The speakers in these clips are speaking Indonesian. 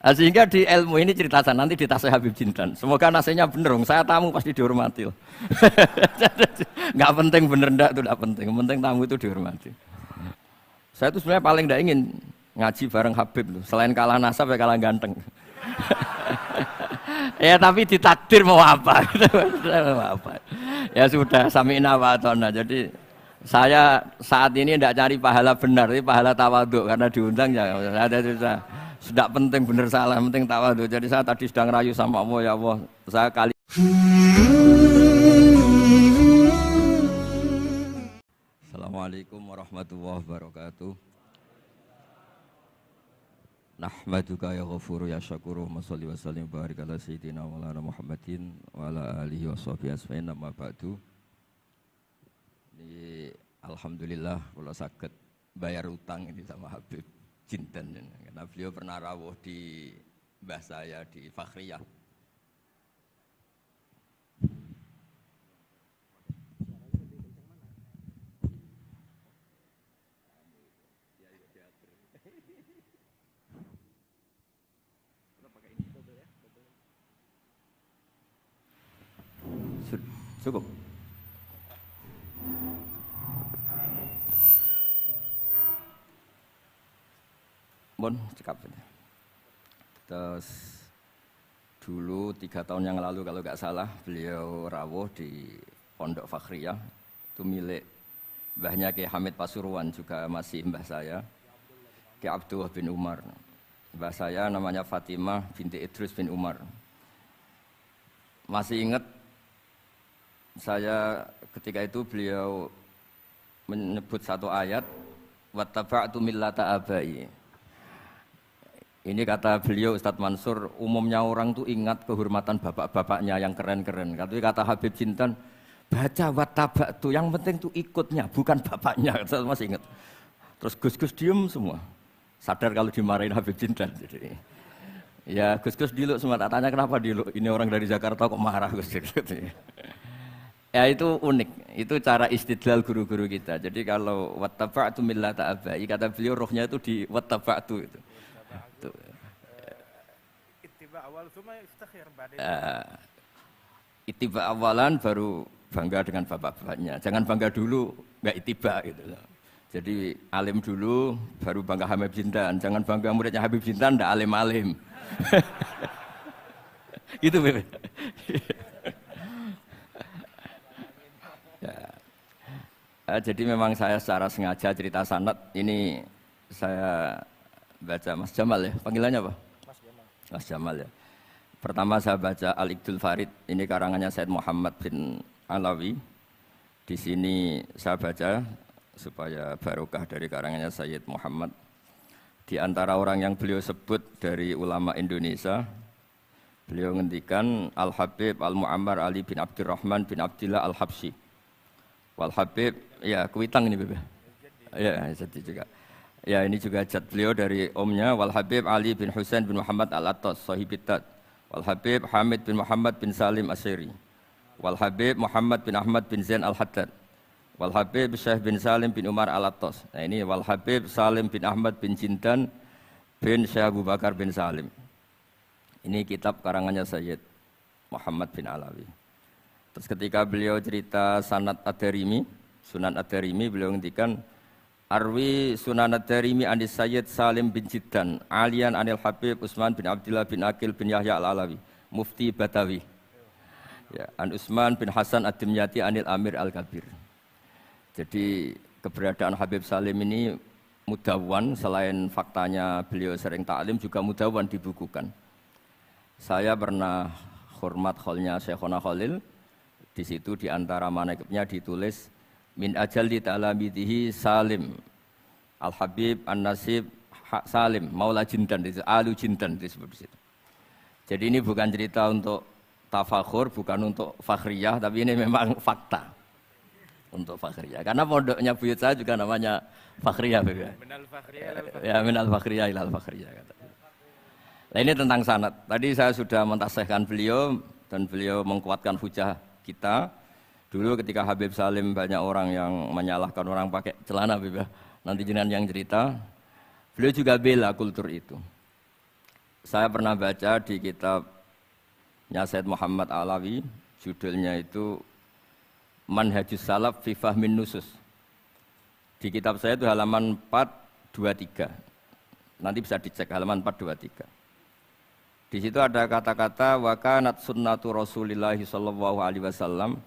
Sehingga di ilmu ini ceritakan nanti di tasnya Habib Jindan. Semoga nasinya bener, saya tamu pasti dihormati. Nggak penting bener ndak itu nggak penting. Yang penting tamu itu dihormati. Saya itu sebenarnya paling nggak ingin ngaji bareng Habib loh. Selain kalah nasab ya kalah ganteng. Ya tapi ditakdir mau apa? Mau apa? Ya sudah sami'na wa ata'na. Jadi saya saat ini tidak cari pahala benar, tapi pahala tawadhu karena diundang ya. Sudah penting benar salah, penting tawadhu. Jadi saya tadi sedang rayu sama Allah, ya Allah, saya kali. Assalamualaikum warahmatullahi wabarakatuh. Nahmaduka ya ghafuru ya syakuru masalli wa sallim barik ala sayyidina wa ala Muhammadin wa ala alihi wa sahbihi asma'in amma ba'du. Ini alhamdulillah kalau sakit bayar utang ini sama Habib Jindan karena beliau pernah rawuh di mbah saya di Fakhriyah. Cukup. Bon, cekap. Terus dulu 3 tahun yang lalu kalau nggak salah beliau rawuh di Pondok Fakhriyah itu milik mbahnya Ki Hamid Pasuruan juga masih mbah saya Ki Abdullah bin Umar. Mbah saya namanya Fatimah binti Idrus bin Umar. Masih ingat saya ketika itu beliau menyebut satu ayat wattaba'tu millata abai. Ini kata beliau Ustadz Mansur, umumnya orang tuh ingat kehormatan bapak-bapaknya yang keren-keren. Tapi kata Habib Jindan, baca wattaba'tu yang penting tuh ikutnya, bukan bapaknya. Saya masih ingat. Terus Gus-Gus diem semua. Sadar kalau dimarahin Habib Jindan. Jadi, ya Gus-Gus diluk semua. Tak tanya kenapa diluk. Ini orang dari Jakarta kok marah Gus-Gus. Ya itu unik, itu cara istidlal guru-guru kita. Jadi kalau wattaba'tu millata abai, kata beliau rohnya itu di wattaba'tu itu. Ittiba awal cuma istakhir ittiba awalan baru bangga dengan bapak-bapaknya. Jangan bangga dulu enggak ittiba gitu loh. Jadi alim dulu baru bangga Habib Jindan. Jangan bangga muridnya Habib Jindan enggak alim-alim. Gitu Beb. Jadi memang saya secara sengaja cerita sanad ini saya baca Mas Jamal ya, panggilannya apa? Mas Jamal. Mas Jamal ya. Pertama saya baca Al-Iqdul Farid, ini karangannya Said Muhammad bin Alawi. Di sini saya baca supaya barokah dari karangannya Sayyid Muhammad. Di antara orang yang beliau sebut dari ulama Indonesia, beliau ngendikan Al-Habib Al-Mu'ammar Ali bin Abdurrahman bin Abdillah Al-Habsyi. Wal Habib, ya Kuitang ini Bebe. Ya, jadi juga. Ya ini juga jad beliau dari omnya Wal Habib Ali bin Husain bin Muhammad Al-Attas Sahibit Tad. Wal Habib Hamid bin Muhammad bin Salim Asyiri. Wal Habib Muhammad bin Ahmad bin Zain Al-Haddad. Wal Habib Syekh bin Salim bin Umar Al-Attas. Nah ini Wal Habib Salim bin Ahmad bin Jindan bin Syekh Abu Bakar bin Salim. Ini kitab karangannya Sayyid Muhammad bin Alawi. Terus ketika beliau cerita Sanad Ad-Darimi, Sunan Ad-Darimi, beliau ngendikan Arwi Sunan Ad-Darimi anis Sayyid Salim bin Jiddan, Alian anil Habib Utsman bin Abdillah bin Aqil bin Yahya Al-Alawi, Mufti Batawi. Ya, an Utsman bin Hasan Ad-Dimyati anil Amir Al-Kabir. Jadi keberadaan Habib Salim ini mudawwan, selain faktanya beliau sering taklim juga mudawwan dibukukan. Saya pernah hormat kholnya Syekhona Khalil. Di situ di antara manaqibnya ditulis min ajalli ta'lamidhi Salim Al-Habib An-Nasib Salim Maula Jindan, itu Alu Jindan disebut di situ. Jadi ini bukan cerita untuk tafakhur, bukan untuk fakhriyah, tapi ini memang fakta untuk fakhriyah. Karena pondoknya buyut saya juga namanya fakhriyah. Minal fakhriyah ya, minal fakhriyah ilal fakhriyah kata. Nah ini tentang sanad. Tadi saya sudah mentasihkan beliau dan beliau mengkuatkan hujah kita. Dulu ketika Habib Salim banyak orang yang menyalahkan orang pakai celana Habib ya. Nanti jenengan yang cerita. Beliau juga bela kultur itu. Saya pernah baca di kitabnya Said Muhammad Alawi, judulnya itu Manhajus Salaf fi Fahmin Nusus. Di kitab saya itu halaman 423. Nanti bisa dicek halaman 423. Di situ ada kata-kata wa kanat sunnatu Rasulillah sallallahu alaihi wasallam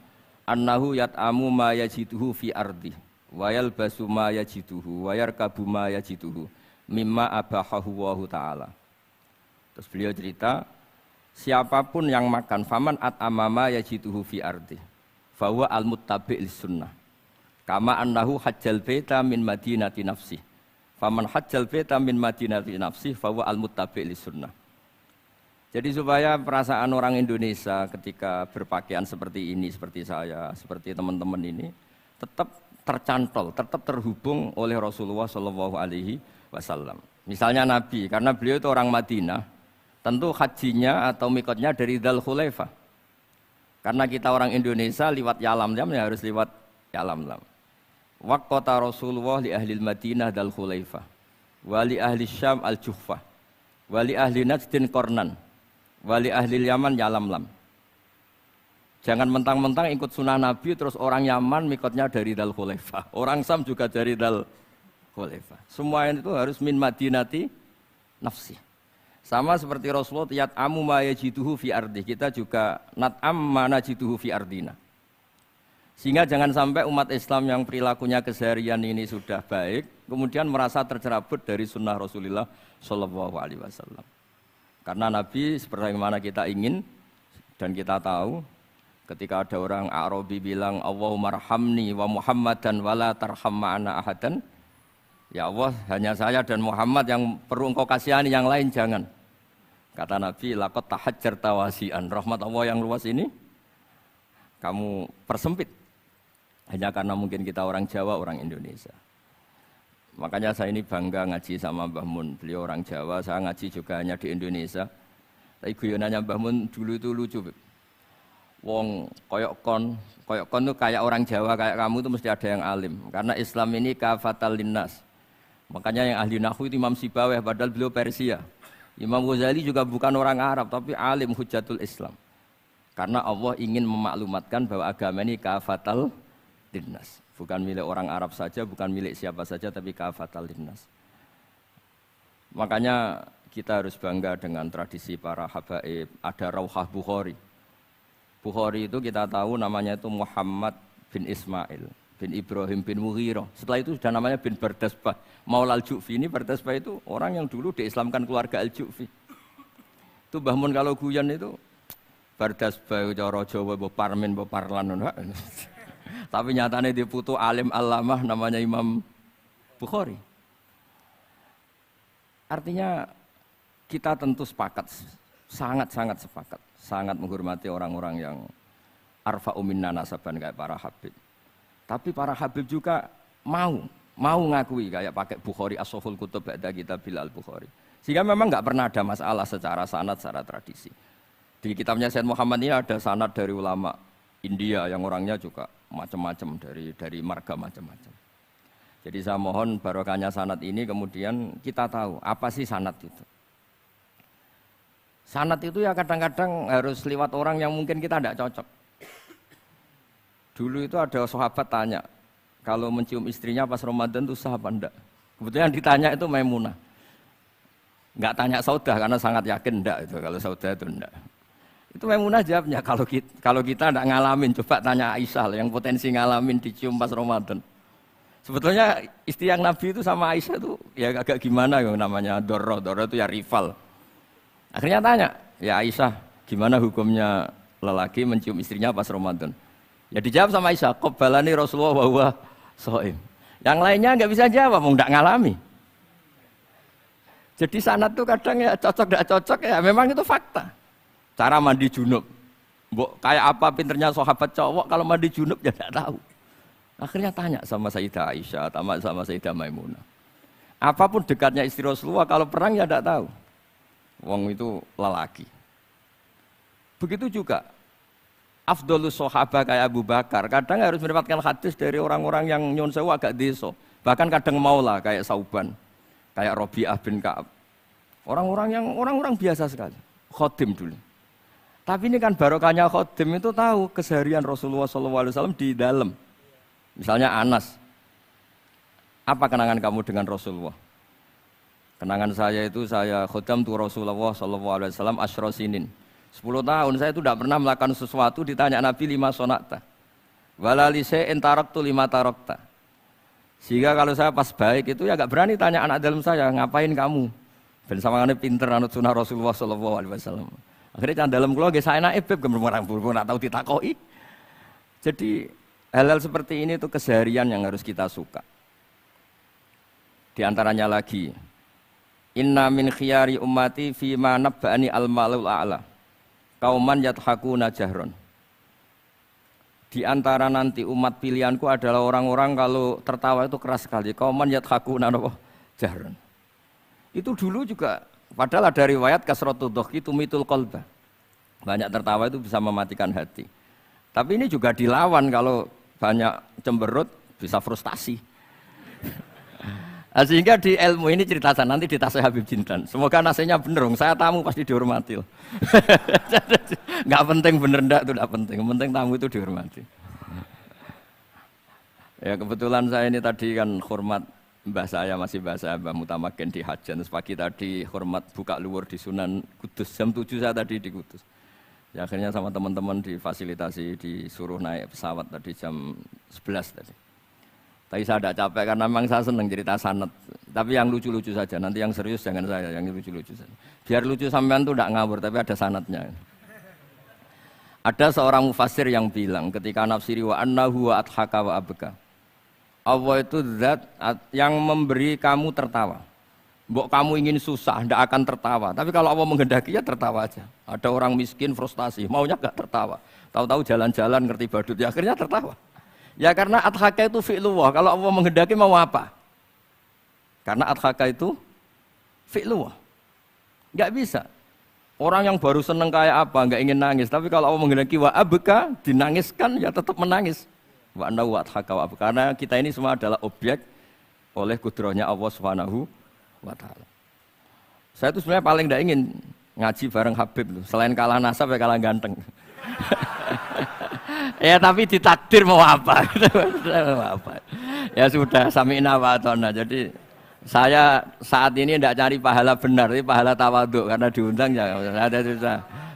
annahu yat'amu ma yajiduhu fi ardi wa yalbasu ma yajiduhu wa yarkabu ma yajiduhu mimma abahahu wa ta'ala. Terus beliau cerita, siapapun yang makan faman at'ama ma yajiduhu fi ardi fahuwa al-muttabi' lis-sunnah. Kama annahu hajjal baita min madinati nafsi. Faman hajjal baita min madinati nafsi fahuwa al-muttabi' lis-sunnah. Jadi supaya perasaan orang Indonesia ketika berpakaian seperti ini, seperti saya, seperti teman-teman ini, tetap tercantol, tetap terhubung oleh Rasulullah Shallallahu Alaihi Wasallam. Misalnya Nabi, karena beliau itu orang Madinah, tentu hajinya atau mikotnya dari Dzul Khulaifah. Karena kita orang Indonesia lewat Yalamlam ya harus lewat Yalamlam. Waqata Rasulullah li ahli Madinah Dzul Khulaifah, wa li ahli Syam al-Juhfah, wa li ahli Najdin Qornan. Wali ahli Yaman Yalamlam. Jangan mentang-mentang ikut sunnah Nabi terus orang Yaman mikotnya dari Dzul Khulaifah. Orang Sam juga dari Dzul Khulaifah. Semua itu harus min madinati nafsi. Sama seperti Rasulullah yat'amu ma yajiduhu fi ardi. Kita juga nat'am ma najiduhu fi ardina. Sehingga jangan sampai umat Islam yang perilakunya keseharian ini sudah baik kemudian merasa tercerabut dari sunnah Rasulullah sallallahu alaihi wasallam. Karena Nabi seperti yang mana kita ingin dan kita tahu ketika ada orang Arabi bilang Allahumma arhamni wa Muhammadan wa la tarham ma'ana ahadan. Ya Allah, hanya saya dan Muhammad yang perlu engkau kasihani, yang lain jangan. Kata Nabi, laqad tahajjarta wasi'an. Rahmat Allah yang luas ini kamu persempit. Hanya karena mungkin kita orang Jawa, orang Indonesia. Makanya saya ini bangga ngaji sama Mbah Mun. Beliau orang Jawa, saya ngaji juga hanya di Indonesia. Tapi guyonannya Mbah Mun dulu itu lucu. Wong koyok kon itu kayak orang Jawa, kayak kamu itu mesti ada yang alim. Karena Islam ini kafatal linnas. Makanya yang ahli nahwu itu Imam Sibawayh, padahal beliau Persia. Imam Ghazali juga bukan orang Arab, tapi alim hujatul Islam. Karena Allah ingin memaklumatkan bahwa agama ini kafatal linnas. Bukan milik orang Arab saja, bukan milik siapa saja, tapi kafatal linnas. Makanya kita harus bangga dengan tradisi para habaib. Ada Rauhah Bukhari. Bukhari itu kita tahu namanya itu Muhammad bin Ismail, bin Ibrahim bin Mughirah. Setelah itu sudah namanya bin Bardasbah. Maula al-Ju'fi ini Bardasbah itu orang yang dulu diislamkan keluarga al-Ju'fi. Itu Mbah Mun kalau guyon itu Bardasbah cara Jawa mbok parmin mbok parlan. Tapi nyatanya dia putu alim alamah namanya Imam Bukhari. Artinya kita tentu sepakat, sangat-sangat sepakat, sangat menghormati orang-orang yang arfa'u minna nasaban kayak para habib. Tapi para habib juga mau ngakui kayak pakai Bukhari as-Sahihul Kutub ba'da Kitabil al-Bukhari. Sehingga memang enggak pernah ada masalah secara sanad, secara tradisi. Di kitabnya Said Muhammad ini ada sanad dari ulama India yang orangnya juga macam-macam dari marga macam-macam. Jadi saya mohon barokahnya sanad ini kemudian kita tahu apa sih sanad itu. Sanad itu ya kadang-kadang harus lewat orang yang mungkin kita tidak cocok. Dulu itu ada sahabat tanya, kalau mencium istrinya pas Ramadan itu sah apa enggak? Kebetulan ditanya itu Maimunah. Enggak tanya Saudah karena sangat yakin enggak itu, kalau Saudah itu enggak. Itu Maimunah jawabnya, kalau kita tidak ngalamin, coba tanya Aisyah yang potensi ngalamin dicium pas Ramadan. Sebetulnya istri yang Nabi itu sama Aisyah itu ya agak gimana yang namanya Doro itu ya rival. Akhirnya tanya, ya Aisyah gimana hukumnya lelaki mencium istrinya pas Ramadan? Ya dijawab sama Aisyah, qabbalani Rasulullah wa huwa shaim. Yang lainnya nggak bisa jawab, mau nggak ngalami. Jadi sanad itu kadang ya cocok nggak cocok ya memang itu fakta. Cara mandi junub, kayak apa pinternya sahabat cowok kalau mandi junub ya tidak tahu. Akhirnya tanya sama Sayyidah Aisyah, sama Sayyidah Maimunah. Apapun dekatnya istri Rasulullah, kalau perang ya tidak tahu. Wong itu lelaki. Begitu juga afdolus sahabat kayak Abu Bakar, kadang harus mendapatkan hadis dari orang-orang yang nyun sewu agak deso. Bahkan kadang maula kayak Sauban, kayak Rabi'ah bin Ka'ab. Orang-orang biasa sekali. Khodim dulu. Tapi ini kan barokahnya khodim itu tahu keseharian Rasulullah SAW di dalam. Misalnya Anas. Apa kenangan kamu dengan Rasulullah? Kenangan saya itu saya khodam tu Rasulullah SAW asyra sinin. 10 tahun saya itu tidak pernah melakukan sesuatu ditanya Nabi lima sonakta. Walalise entaraktu lima tarokta. Sehingga kalau saya pas baik itu ya gak berani tanya anak dalam saya, ngapain kamu? Ben sawangane pinter anut sunah Rasulullah SAW. Akhirnya dalam kula nggih saenake beb gemrang nak tahu ditakoki. Jadi hal-hal seperti ini itu keseharian yang harus kita suka. Di antaranya lagi, inna min khiyari ummati fima nabba'ani al-malul a'la. Kauman yathakuna jahron. Di antara nanti umat pilihanku adalah orang-orang kalau tertawa itu keras sekali. Kauman yathakuna jahron. Itu dulu juga padahal ada riwayat kasratu dhahki tumitul qalba. Banyak tertawa itu bisa mematikan hati. Tapi ini juga dilawan kalau banyak cemberut bisa frustasi. Sehingga di ilmu ini cerita saya nanti di tasnya Habib Jindan. Semoga nasinya bener, saya tamu pasti dihormati. Nggak penting bener ndak itu tidak penting. Yang penting tamu itu dihormati. Ya kebetulan saya ini tadi kan hormat mbah saya masih mbah saya Mbah Mutamakin di Hajan. Terus pagi tadi hormat buka luar di Sunan Kudus. Jam 7 saya tadi di Kudus. Ya akhirnya sama teman-teman difasilitasi disuruh naik pesawat tadi jam 11 tadi. Tapi saya tidak capek karena memang saya senang cerita sanad. Tapi yang lucu-lucu saja. Nanti yang serius jangan saya, yang lucu-lucu saja. Biar lucu sampean tuh tidak ngawur tapi ada sanadnya. Ada seorang mufassir yang bilang ketika nafsiri wa annahu wa adhaka wa abka. Allah itu zat yang memberi kamu tertawa. Mbok kamu ingin susah, tidak akan tertawa. Tapi kalau Allah menghendaki ya tertawa aja. Ada orang miskin frustasi, maunya gak tertawa. Tahu-tahu jalan-jalan ngerti badut, ya akhirnya tertawa. Ya karena adhaka itu fi'lullah. Kalau Allah menghendaki mau apa? Karena adhaka itu fi'lullah. Gak bisa. Orang yang baru seneng kayak apa, gak ingin nangis. Tapi kalau Allah menghendaki wa abka, dinangiskan ya tetap menangis. Wa anna wa adhaka wa abka. Karena kita ini semua adalah objek oleh kudrahnya Allah Subhanahu wa ta'ala. Saya itu sebenarnya paling tidak ingin ngaji bareng Habib loh. Selain kalah nasab ya kalah ganteng. Ya tapi ditakdir mau apa? Mau apa? Ya sudah sami'na wa ata'na. Jadi saya saat ini tidak cari pahala benar, tapi pahala tawadhu karena diundang ya.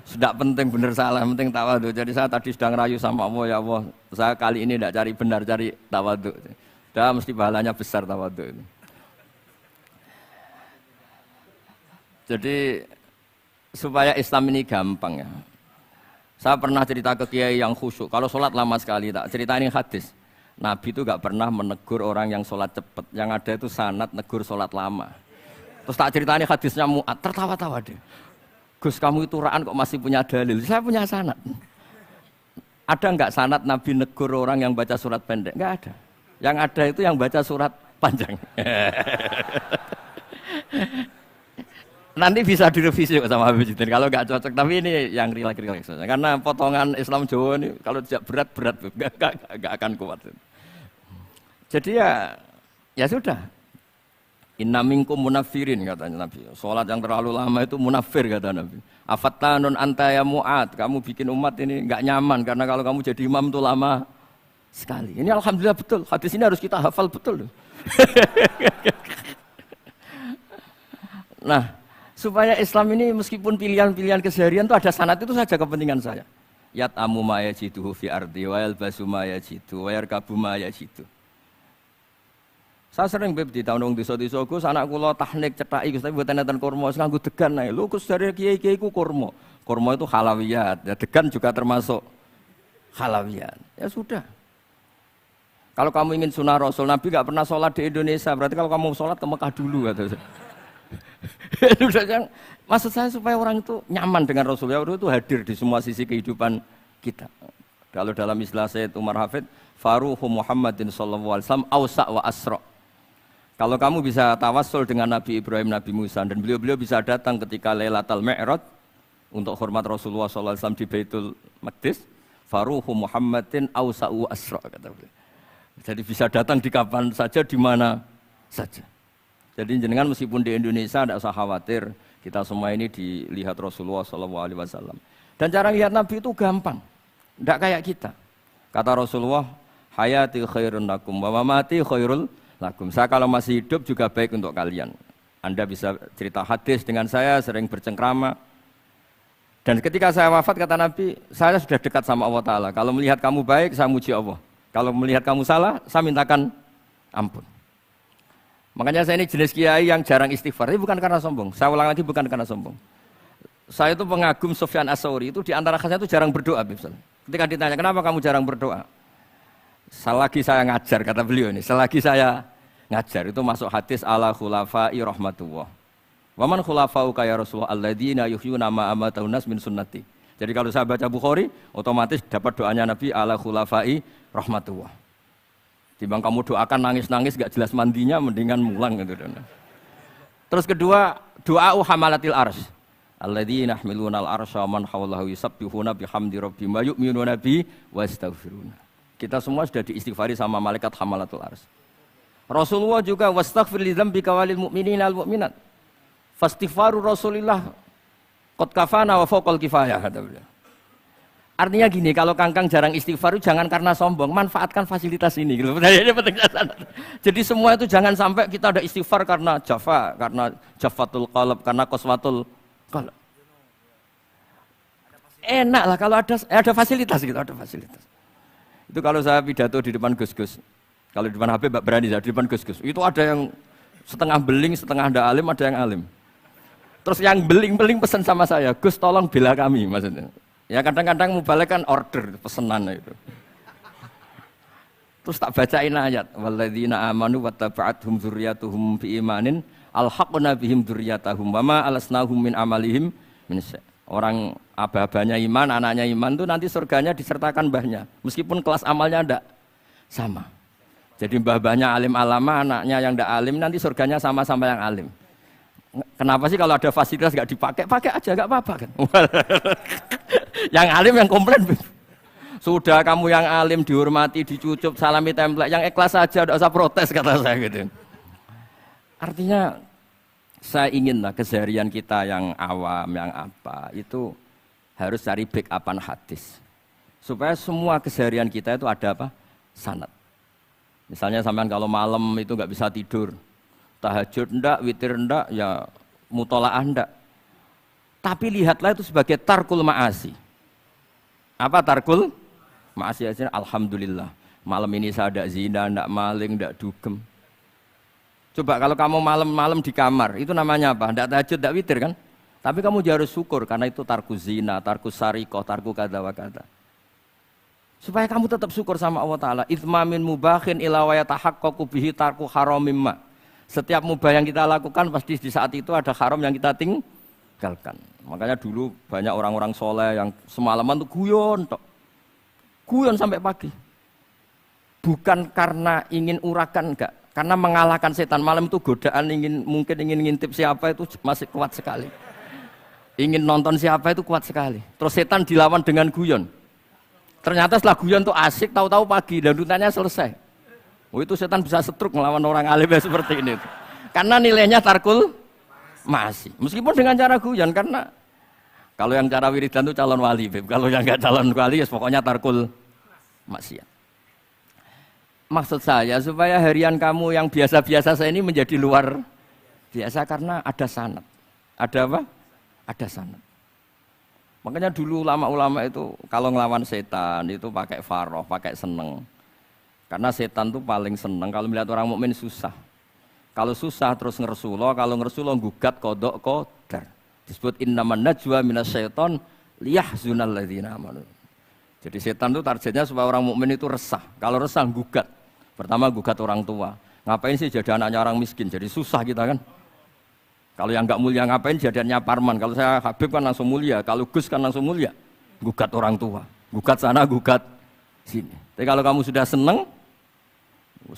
Sudah penting benar salah, penting tawadhu. Jadi saya tadi sedang rayu sama Allah, ya Allah. Saya kali ini tidak cari benar, cari tawadhu. Dah mesti pahalanya besar tawadhu itu. Jadi supaya Islam ini gampang ya. Saya pernah cerita ke kiai yang khusyuk. Kalau sholat lama sekali tak cerita ini hadis. Nabi itu gak pernah menegur orang yang sholat cepat. Yang ada itu sanad negur sholat lama. Terus tak cerita ini hadisnya Mu'ad tertawa-tawa deh. Gus kamu itu raan kok masih punya dalil. Saya punya sanad. Ada nggak sanad Nabi negur orang yang baca surat pendek? Nggak ada. Yang ada itu yang baca surat panjang. Nanti bisa direvisi sama Habib Jitin kalau nggak cocok. Tapi ini yang rileks saja. Karena potongan Islam Jawa ini kalau tidak berat nggak akan kuat. Jadi ya sudah. Inna minkum munafirin katanya Nabi. Sholat yang terlalu lama itu munafir kata Nabi. Afattanun anta ya Mu'ad. Kamu bikin umat ini nggak nyaman karena kalau kamu jadi imam itu lama sekali. Ini alhamdulillah betul. Hadis ini harus kita hafal betul. Nah, supaya Islam ini meskipun pilihan-pilihan keseharian itu ada sanad itu saja kepentingan saya. Yat amu ma yajiduhu fi ardi wa yalbasu ma yajidu wa yarkabu ma yajidu. Saya sering beb di tahun desa-desa Gus anak kula tahnik cethaki Gus tapi mboten enten kurma wis nganggo degan ae. Lho Gus dari kiai-kiai ku kurma. Kurma itu halawiyat. Ya degan juga termasuk halawiyat. Ya sudah. Kalau kamu ingin sunnah Rasul, Nabi enggak pernah sholat di Indonesia. Berarti kalau kamu sholat ke Mekah dulu kata saya. Maksud saya supaya orang itu nyaman dengan Rasul. Ya itu hadir di semua sisi kehidupan kita. Kalau dalam istilah Sayyid Umar Hafid, Faruhu Muhammadin sallallahu alaihi wasallam awsa' wa asra'. Kalau kamu bisa tawassul dengan Nabi Ibrahim, Nabi Musa, dan beliau-beliau bisa datang ketika Lailatul Mi'raj untuk hormat Rasulullah SAW di Baitul Maqdis, Faruhu Muhammadin awsa'u asra' kata beliau. Jadi bisa datang di kapan saja, di mana saja. Jadi jenengan meskipun di Indonesia tidak usah khawatir, Kita semua ini dilihat Rasulullah SAW. Dan cara lihat Nabi itu gampang, tidak kayak kita. Kata Rasulullah, hayati khairun lakum, wa mamati khairul lakum. Saya kalau masih hidup juga baik untuk kalian. Anda bisa cerita hadis dengan saya, sering bercengkrama. Dan ketika saya wafat, kata Nabi, saya sudah dekat sama Allah Ta'ala. Kalau melihat kamu baik, saya muji Allah. Kalau melihat kamu salah, saya mintakan ampun. Makanya saya ini jenis kiai yang jarang istighfar. Ini bukan karena sombong. Saya ulang lagi, bukan karena sombong. Saya itu pengagum Sufyan Ats-Tsauri. Itu di antara khasnya itu jarang berdoa. Ketika ditanya, kenapa kamu jarang berdoa? Selagi saya ngajar, kata beliau ini. Selagi saya ngajar, itu masuk hadis ala khulafa'i rahmatullah. Waman khulafa'uka ya Rasulullah alladzina yuhyuna ma amatahun nas min sunnati. Jadi kalau saya baca Bukhari, otomatis dapat doanya Nabi ala khulafa'i rahmatullah. Timbang kamu doakan nangis-nangis gak jelas mandinya, mendingan mulang gitu. Terus kedua, doa hamalatil arsy. Alladzina yahmiluna al-arsya man hawlahu yusabbihuna bihamdi rabbihim wa yu'minuna bi wa yastaghfiruna. Kita semua sudah diistighfari sama malaikat hamalatul arsy. Rasulullah juga wastaghfir li dzambika walil mu'minina wal mu'minat. Fastighfaru Rasulillah qad kafana wa fawqal kifayah, kata beliau. Artinya gini, kalau Kangkang jarang istighfar itu jangan karena sombong, manfaatkan fasilitas ini gitu. Jadi semua itu jangan sampai kita ada istighfar karena jafa, karena jafatul qalb, karena qaswatul qalb. Enak lah kalau ada fasilitas gitu, ada fasilitas. Itu kalau saya pidato di depan Gus-Gus. Kalau di depan Habib berani, di depan Gus-Gus. Itu ada yang setengah beling, setengah ada alim, ada yang alim. Terus yang beling-beling pesan sama saya, Gus tolong bela kami maksudnya. Ya kadang-kadang mubalek kan order pesanan itu. Terus tak bacain ayat, walladzina amanu wattaba'athum dzurriyyatuhum biimanin alhaqna bihim dzurriyyatahum wama alasnahum min amalihim min syai'. Orang aba-abanya iman, anaknya iman itu nanti surganya disertakan mbahnya, meskipun kelas amalnya ndak sama. Jadi mbah-mbahnya alim alama, anaknya yang ndak alim nanti surganya sama-sama yang alim. Kenapa sih kalau ada fasilitas nggak dipakai? Pakai aja, nggak apa-apa kan? Yang alim yang komplain. Sudah kamu yang alim dihormati, dicucup, salami template, yang ikhlas saja, tidak usah protes kata saya gitu. Artinya saya inginlah keseharian kita yang awam, yang apa itu harus cari backupan hadis supaya semua keseharian kita itu ada apa? Sanad. Misalnya sampean kalau malam itu nggak bisa tidur, tahajud ndak, witir ndak, ya mutolaah ndak. Tapi lihatlah itu sebagai tarkul ma'asi. Apa tarkul ma'asi? Alhamdulillah malam ini saya ndak zina, ndak maling, ndak dugem. Coba kalau kamu malam-malam di kamar, itu namanya apa? Ndak tahajud, ndak witir kan? Tapi kamu harus syukur karena itu tarku zina, tarku sarikoh, tarku kada wa kada. Supaya kamu tetap syukur sama Allah Ta'ala. Itsmamin mubakhin ila wa yatahaqqaqu bihi tarku haramimma. Setiap mubah yang kita lakukan pasti di saat itu ada haram yang kita tinggalkan. Makanya dulu banyak orang-orang soleh yang semalaman tuh guyon tok. Guyon sampai pagi. Bukan karena ingin urakan, enggak. Karena mengalahkan setan. Malam itu godaan mungkin ingin ngintip siapa itu masih kuat sekali. Ingin nonton siapa itu kuat sekali. Terus setan dilawan dengan guyon. Ternyata setelah guyon tuh asik, tahu-tahu pagi dandutannya selesai. Oh itu setan bisa setruk melawan orang alim seperti ini. Karena nilainya tarkul masih. Meskipun dengan cara guyon, karena kalau yang cara wiridan itu calon wali, Beb. Kalau yang enggak calon wali, ya pokoknya tarkul maksiat. Maksud saya supaya harian kamu yang biasa-biasa saya ini menjadi luar biasa karena ada sanad. Ada apa? Ada sanad. Makanya dulu ulama-ulama itu kalau ngelawan setan itu pakai faroh, pakai seneng. Karena setan itu paling seneng kalau melihat orang mukmin susah. Kalau susah terus ngersuloh, kalau ngersuloh gugat kodok kodar. Disebut innaman najwa minasyaiton liyahzunal ladzina amanu. Jadi setan itu targetnya supaya orang mukmin itu resah. Kalau resah gugat. Pertama gugat orang tua. Ngapain sih jadi anaknya orang miskin? Jadi susah kita kan. Kalau yang enggak mulia ngapain jadiannya Parman? Kalau saya Habib kan langsung mulia, kalau Gus kan langsung mulia. Gugat orang tua, gugat sana, gugat sini. Tapi kalau kamu sudah seneng,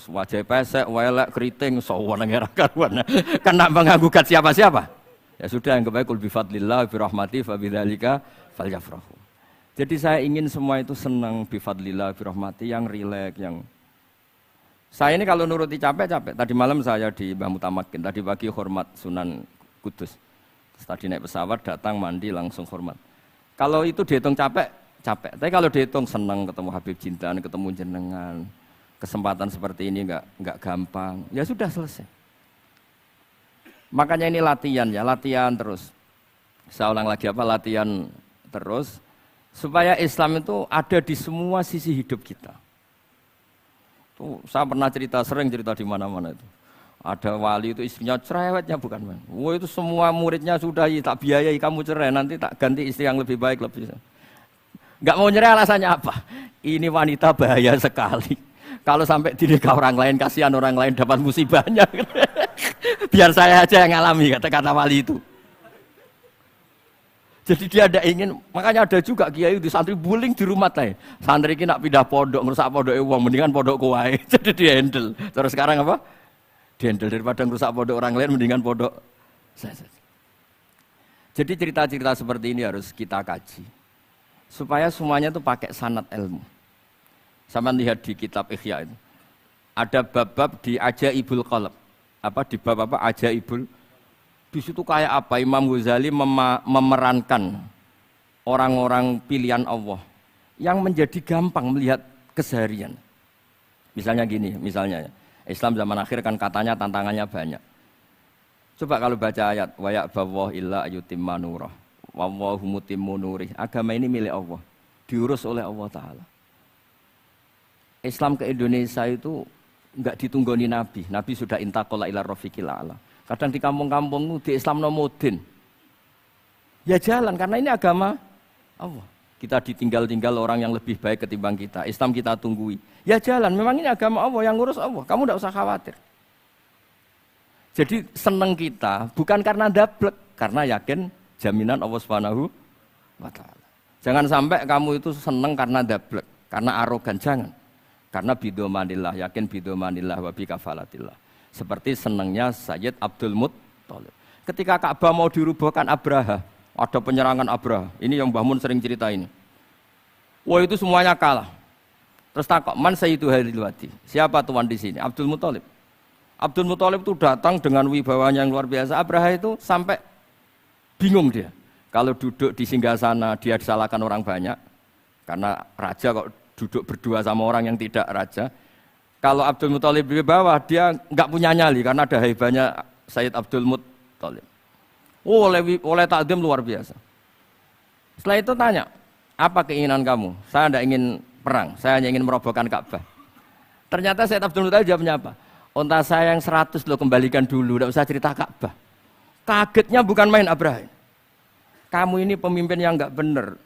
wajah pesek, welek, keriting, sawan nang karuan. Kan nak menggugat siapa-siapa? Ya sudah yang kebaik kul bi fadlillah bi rahmati fa bidzalika falyafrahu. Jadi saya ingin semua itu senang bi fadlillah bi rahmati, yang rileks, yang saya ini kalau nuruti capek-capek. Tadi malam saya di Mbah Mutamakin, tadi pagi hormat Sunan Kudus. Tadi naik pesawat, datang mandi langsung hormat. Kalau itu dihitung capek, capek. Tapi kalau dihitung senang ketemu Habib Jintan, ketemu jenengan, kesempatan seperti ini nggak gampang. Ya sudah selesai. Makanya ini latihan ya, latihan terus. Saya ulang lagi apa, latihan terus supaya Islam itu ada di semua sisi hidup kita. Tuh, saya pernah sering cerita di mana-mana itu. Ada wali itu istrinya cerewetnya bukan main. Wah itu semua muridnya sudah tak biayai kamu cerai, nanti tak ganti istri yang lebih baik lebih. Nggak mau nyerah alasannya apa? Ini wanita bahaya sekali. Kalau sampai dinikah orang lain, kasihan orang lain dapat musibahnya. Biar saya aja yang ngalami kata-kata wali itu. Jadi dia ada ingin, makanya ada juga kiai di santri bullying di rumah teh. Santri ini nak pindah pondok, ngerusak pondok uang, mendingan pondok kuai. Jadi dia handle. Terus sekarang apa? Handle daripada merusak pondok orang lain mendingan pondok saya saja. Jadi cerita-cerita seperti ini harus kita kaji supaya semuanya itu pakai sanad ilmu. Sama lihat di kitab Ihya itu ada bab-bab di Ajaibul Qalb. Apa di bab apa Ajaibul? Di situ kayak apa Imam Ghazali memerankan orang-orang pilihan Allah yang menjadi gampang melihat keseharian. Misalnya gini, misalnya ya. Islam zaman akhir kan katanya tantangannya banyak. Coba kalau baca ayat wa ya'ballahu illa ayyutimma nurah wallahu mutimmu nurih. Agama ini milik Allah, diurus oleh Allah Ta'ala. Islam ke Indonesia itu enggak ditunggoni Nabi. Nabi sudah intaqala ila rafiqil a'la. Kadang di kampung-kampung di Islam nomodin. Ya jalan karena ini agama Allah. Kita ditinggal-tinggal orang yang lebih baik ketimbang kita. Islam kita tunggui. Ya jalan, memang ini agama Allah, yang ngurus Allah. Kamu tidak usah khawatir. Jadi senang kita bukan karena dablek, karena yakin jaminan Allah Subhanahu wa Ta'ala. Jangan sampai kamu itu senang karena dablek, karena arogan, jangan. Karena bidomanillah, yakin bidomanillah wa bikafalatillah. Seperti senangnya Sayyid Abdul Muttalib. Ketika Ka'bah mau dirubuhkan Abraha, ada penyerangan Abraha. Ini yang Mbah Mun sering cerita ini. Wah itu semuanya kalah. Terus takut, man sayyidu hadhil wadi. Siapa tuan di sini? Abdul Muttalib. Abdul Muttalib itu datang dengan wibawanya yang luar biasa. Abraha itu sampai bingung dia. Kalau duduk di singgasana dia disalahkan orang banyak. Karena raja kok duduk berdua sama orang yang tidak raja. Kalau Abdul Muttalib di bawah dia nggak punya nyali karena ada haibahnya Sayyid Abdul Muttalib. Oh, oleh takdim luar biasa. Setelah itu tanya, apa keinginan kamu? Saya tidak ingin perang, saya hanya ingin merobohkan Ka'bah. Ternyata Sayyid Abdul Muttalib jawabnya apa? Unta saya yang 100 lo kembalikan dulu, tidak usah cerita Ka'bah. Kagetnya bukan main Abraha. Kamu ini pemimpin yang enggak benar.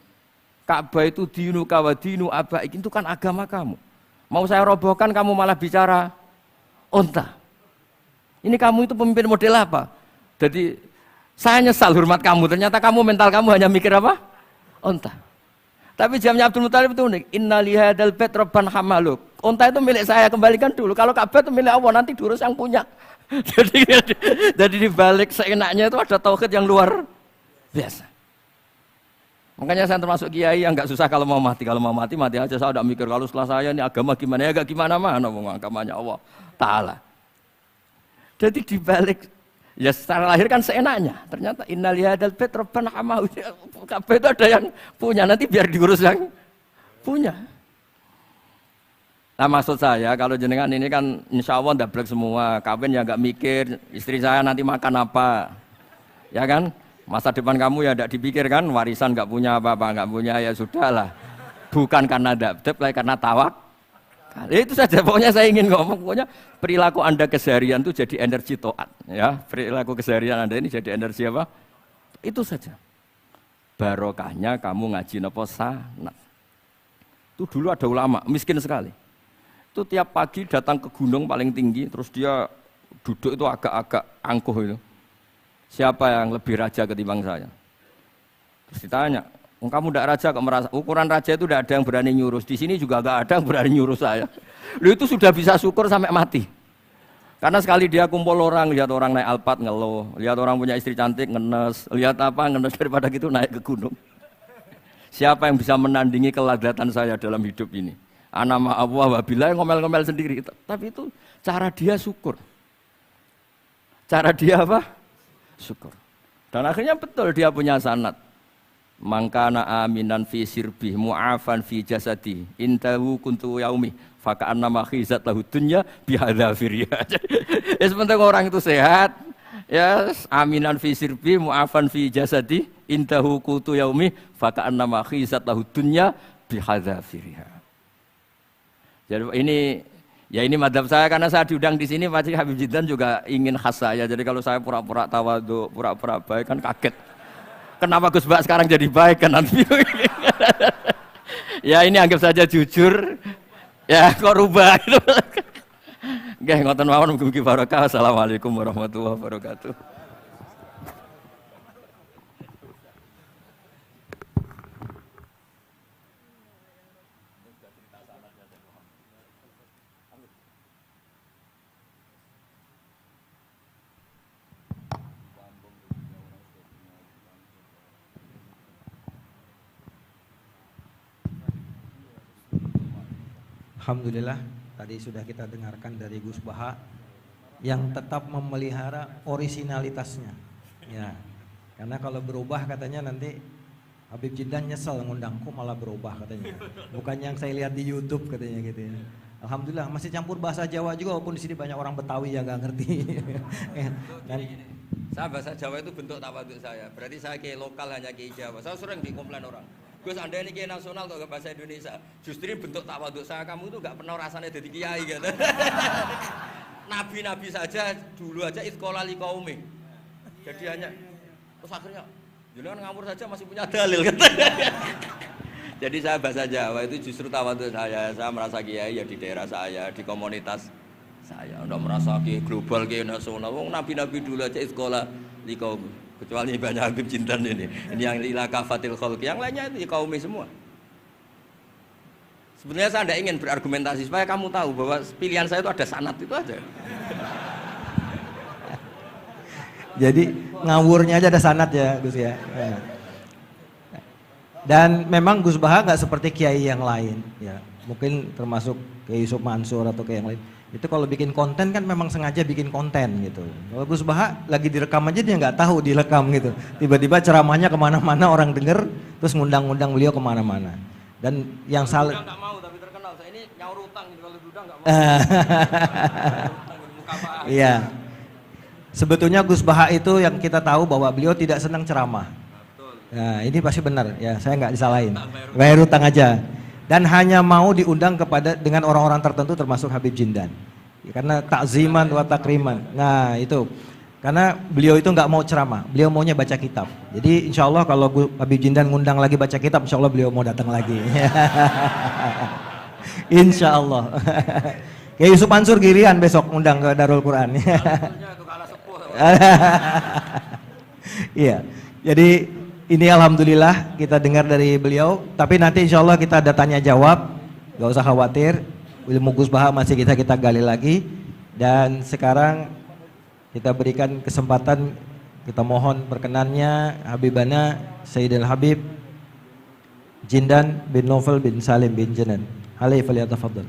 Ka'bah itu dinu kawadinu abaik, itu kan agama kamu. Mau saya robohkan kamu malah bicara unta. Ini kamu itu pemimpin model apa? Jadi saya nyesal hormat kamu, ternyata kamu mental kamu hanya mikir apa? Unta. Tapi jamnya Abdul Muttalib itu unik. Inna lihadal bait rabban hamaluk. Unta itu milik saya, kembalikan dulu. Kalau Ka'bah itu milik Allah, nanti diurus yang punya. jadi di balik seenaknya itu ada tauhid yang luar biasa. Makanya saya termasuk kiai yang enggak susah kalau mau mati. Kalau mau mati, mati aja. Saya tidak mikir kalau setelah saya ini agama gimana ya, enggak gimana-mana. Agamanya Allah Ta'ala. Jadi di balik, ya secara lahir kan seenaknya. Ternyata inna lihadal bait rabban hamaluk. Ka'bah itu ada yang punya, nanti biar diurus yang punya. Nah maksud saya kalau jenengan ini kan insya Allah ndablek semua, kawin ya nggak mikir istri saya nanti makan apa, ya kan? Masa depan kamu ya tidak dipikirkan, warisan nggak punya apa-apa, nggak punya ya sudahlah. Bukan karena ndablek, karena tawak. Itu saja pokoknya saya ingin ngomong, pokoknya perilaku Anda keseharian itu jadi energi to'at, ya perilaku keseharian Anda ini jadi energi apa? Itu saja. Barokahnya kamu ngaji nopo sanad. Itu dulu ada ulama miskin sekali. Itu tiap pagi datang ke gunung paling tinggi, terus dia duduk itu agak-agak angkuh itu. Siapa yang lebih raja ketimbang saya? Terus ditanya, kamu tidak raja kok merasa? Ukuran raja itu tidak ada yang berani nyurus. Di sini juga nggak ada yang berani nyurus saya. Lu itu sudah bisa syukur sampai mati. Karena sekali dia kumpul orang, lihat orang naik Alphard ngeluh, lihat orang punya istri cantik ngenes, lihat apa ngenes daripada gitu naik ke gunung. Siapa yang bisa menandingi keladatan saya dalam hidup ini? Anama Allah wabillah ngomel-ngomel sendiri. Tapi itu cara dia syukur. Cara dia apa? Syukur. Dan akhirnya betul dia punya sanad. Mangkana aminan fi sirbi mu'afan fi jasadi intahu kuntu yaumi faka'anna ma khizat lahu dunya bihadzafiriya. Ya sebentar orang itu sehat, ya aminan fi sirbi mu'afan fi jasadi intahu kuntu yaumi faka'anna ma khizat lahu dunya bihadzafiriya. Jadi ini madhab saya, karena saya diundang di sini pasti Habib Jiddan juga ingin khas saya. Jadi kalau saya pura-pura tawadhu, pura-pura baik kan kaget. Kenapa Gus Bak sekarang jadi baik kan nanti? Ya ini anggap saja jujur. Ya kok rubah gitu. Nggih ngoten mawon mugi-mugi barokah. Assalamualaikum warahmatullahi wabarakatuh. Alhamdulillah tadi sudah kita dengarkan dari Gus Baha yang tetap memelihara orisinalitasnya. Ya. Karena kalau berubah katanya nanti Habib Jiddan nyesel ngundangku malah berubah katanya. Bukan yang saya lihat di YouTube katanya gitu ya. Alhamdulillah masih campur bahasa Jawa juga walaupun di sini banyak orang Betawi yang nggak ngerti. Dan saya bahasa Jawa itu bentuk tawadhu saya. Berarti saya kiai lokal hanya kiai Jawa. Saya sering dikomplain orang. Gus Anda ini kiai nasional kok gak bahasa Indonesia. Justru bentuk tawadhu saya, kamu itu gak pernah rasanya jadi kiai gitu. Nabi-nabi saja dulu aja iskola li qaumi. Jadi hanya terus akhirnya jangan ngawur saja masih punya dalil gitu. Jadi saya bahasa Jawa itu justru tawadhu saya. Saya merasa kiai ya di daerah saya, di komunitas saya. Enggak merasa kiai global, kiai nasional. Wong nabi-nabi dulu aja iskola li qaumi. Kecuali banyak Habib Jiddan ini yang ila kafatil khalq, yang lainnya itu ya kaumi semua. Sebenarnya saya tidak ingin berargumentasi supaya kamu tahu bahwa pilihan saya itu ada sanad itu aja. jadi ngawurnya aja ada sanad ya Gus ya. Dan memang Gus Baha nggak seperti kiai yang lain ya. Mungkin termasuk Kiai Yusuf Mansur atau kiai yang lain. Itu kalau bikin konten kan memang sengaja bikin konten gitu. Kalau Gus Baha lagi direkam aja dia nggak tahu direkam gitu. Tiba-tiba ceramahnya kemana-mana orang denger, terus ngundang-ngundang beliau kemana-mana. Dan yang salah. Nggak mau tapi terkenal. Saya ini nyaur utang gitu, kalau duda nggak mau. Iya. Sebetulnya Gus Baha itu yang kita tahu bahwa beliau tidak senang ceramah. Nah ini pasti benar ya. Saya nggak disalahin. Bayar utang aja. Dan hanya mau diundang kepada dengan orang-orang tertentu termasuk Habib Jiddan. Karena takziman wa takriman. Nah itu. Karena beliau itu nggak mau ceramah, beliau maunya baca kitab. Jadi insya Allah kalau Habib Jiddan ngundang lagi baca kitab, insya Allah beliau mau datang lagi. Insya Allah. Kayak Yusuf Mansur Girian besok undang ke Darul Quran. Iya. Jadi ini alhamdulillah kita dengar dari beliau, tapi nanti insya Allah kita ada tanya jawab, gak usah khawatir, ilmu Gus Baha masih kita gali lagi. Dan sekarang kita berikan kesempatan, kita mohon perkenannya Habibana Sayyidil Habib Jiddan bin Novel bin Salim bin Janan. Alaihi falyatafaddal.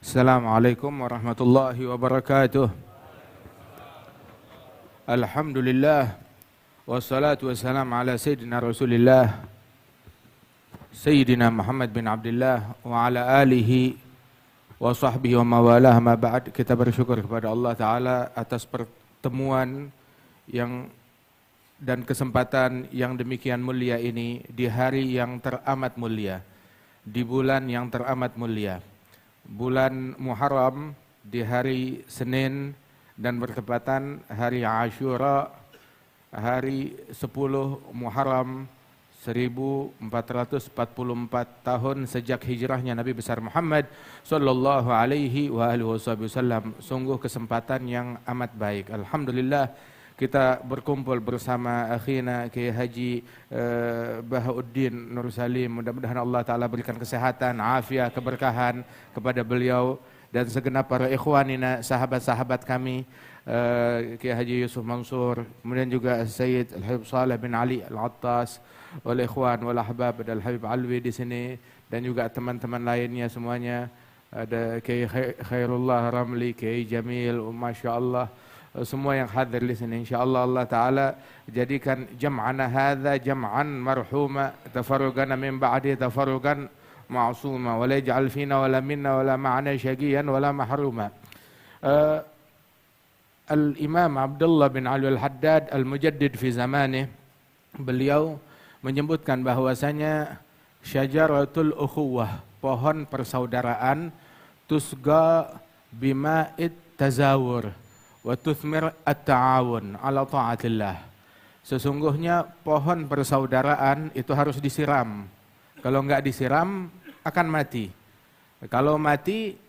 Assalamualaikum warahmatullahi wabarakatuh. Alhamdulillah wassalatu wassalamu ala sayyidina Rasulillah Sayyidina Muhammad bin Abdullah wa ala alihi wa sahbihi wa mawalah. Ma ba'd. Kita bersyukur kepada Allah Ta'ala atas pertemuan yang dan kesempatan yang demikian mulia ini di hari yang teramat mulia, di bulan yang teramat mulia, bulan Muharram, di hari Senin dan bertepatan hari Ashura, hari 10 Muharram 1444 tahun sejak hijrahnya Nabi besar Muhammad sallallahu alaihi wa alihi wasallam. Sungguh kesempatan yang amat baik. Alhamdulillah kita berkumpul bersama akhina Kiai Haji Bahauddin Nur Salim. Mudah-mudahan Allah Ta'ala berikan kesehatan, afiat, keberkahan kepada beliau dan segenap para ikhwanina, sahabat-sahabat kami, Kiai Haji Yusuf Mansur, kemudian juga Sayyid Al-Habib Saleh bin Ali Al-Attas, wal ikhwan wal ahbab, dan Al-Habib Alwi di sini, dan juga teman-teman lainnya semuanya. Ada Kiai Khairullah Ramli, Kiai Jamil, Masya Allah, semua yang hadir di sini. InsyaAllah Allah Ta'ala jadikan jam'ana hadha jam'an marhuma, tafarrugana min ba'di tafarrugan ma'asuma, wa la yaj'al fina wa la minna wa la ma'ana syaqiyan wa la mahruma. Al-Imam Abdullah bin Ali Al-Haddad Al-Mujaddid fi zamanih, beliau menyebutkan bahwasanya syajaratul ukhuwah, pohon persaudaraan, tusga bima'id tazawur wa tuthmir at-ta'awun ala ta'atillah. Sesungguhnya pohon persaudaraan itu harus disiram. Kalau enggak disiram akan mati. Kalau mati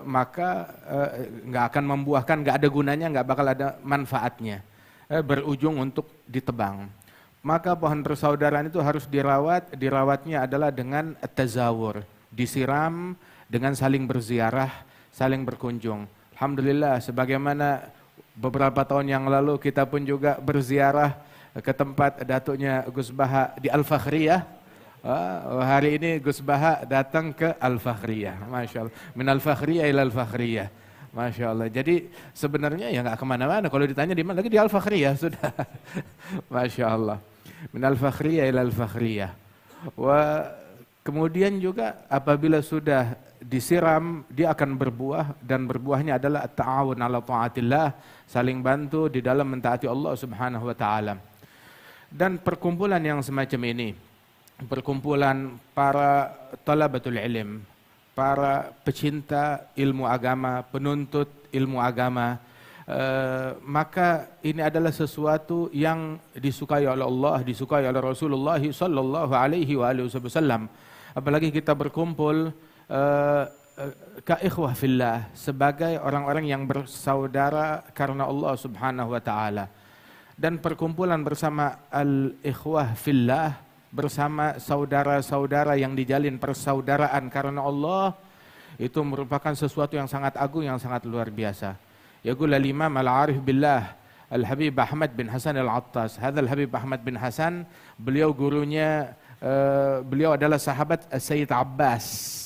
maka enggak akan membuahkan, enggak ada gunanya, enggak bakal ada manfaatnya. Berujung untuk ditebang. Maka pohon persaudaraan itu harus dirawat. Dirawatnya adalah dengan at-tazawur, disiram, dengan saling berziarah, saling berkunjung. Alhamdulillah, sebagaimana beberapa tahun yang lalu kita pun juga berziarah ke tempat datuknya Gus Baha di Al-Fakhriyah. Hari ini Gus Baha datang ke Al-Fakhriyah, Masya Allah. Min Al-Fakhriyah ila Al-Fakhriyah, Masya Allah. Jadi sebenarnya ya nggak kemana-mana. Kalau ditanya di mana lagi, di Al-Fakhriyah sudah. Masya Allah. Min Al-Fakhriyah ila Al-Fakhriyah. Kemudian juga apabila sudah disiram, dia akan berbuah, dan berbuahnya adalah at-ta'awun ala ta'atillah, saling bantu di dalam mentaati Allah Subhanahu wa taala. Dan perkumpulan yang semacam ini, perkumpulan para talabatul ilm, para pecinta ilmu agama, penuntut ilmu agama, maka ini adalah sesuatu yang disukai oleh Allah, disukai oleh Rasulullah sallallahu alaihi wasallam. Apalagi kita berkumpul ka ikhwah fillah, sebagai orang-orang yang bersaudara karena Allah Subhanahu wa taala. Dan perkumpulan bersama al-ikhwah fillah, bersama saudara-saudara yang dijalin persaudaraan karena Allah, itu merupakan sesuatu yang sangat agung, yang sangat luar biasa. Yaqul al-Imam al-Arif billah Al-Habib Ahmad bin Hasan Al-Attas. Hadzal Habib Ahmad bin Hasan, beliau gurunya, beliau adalah sahabat Sayyid Abbas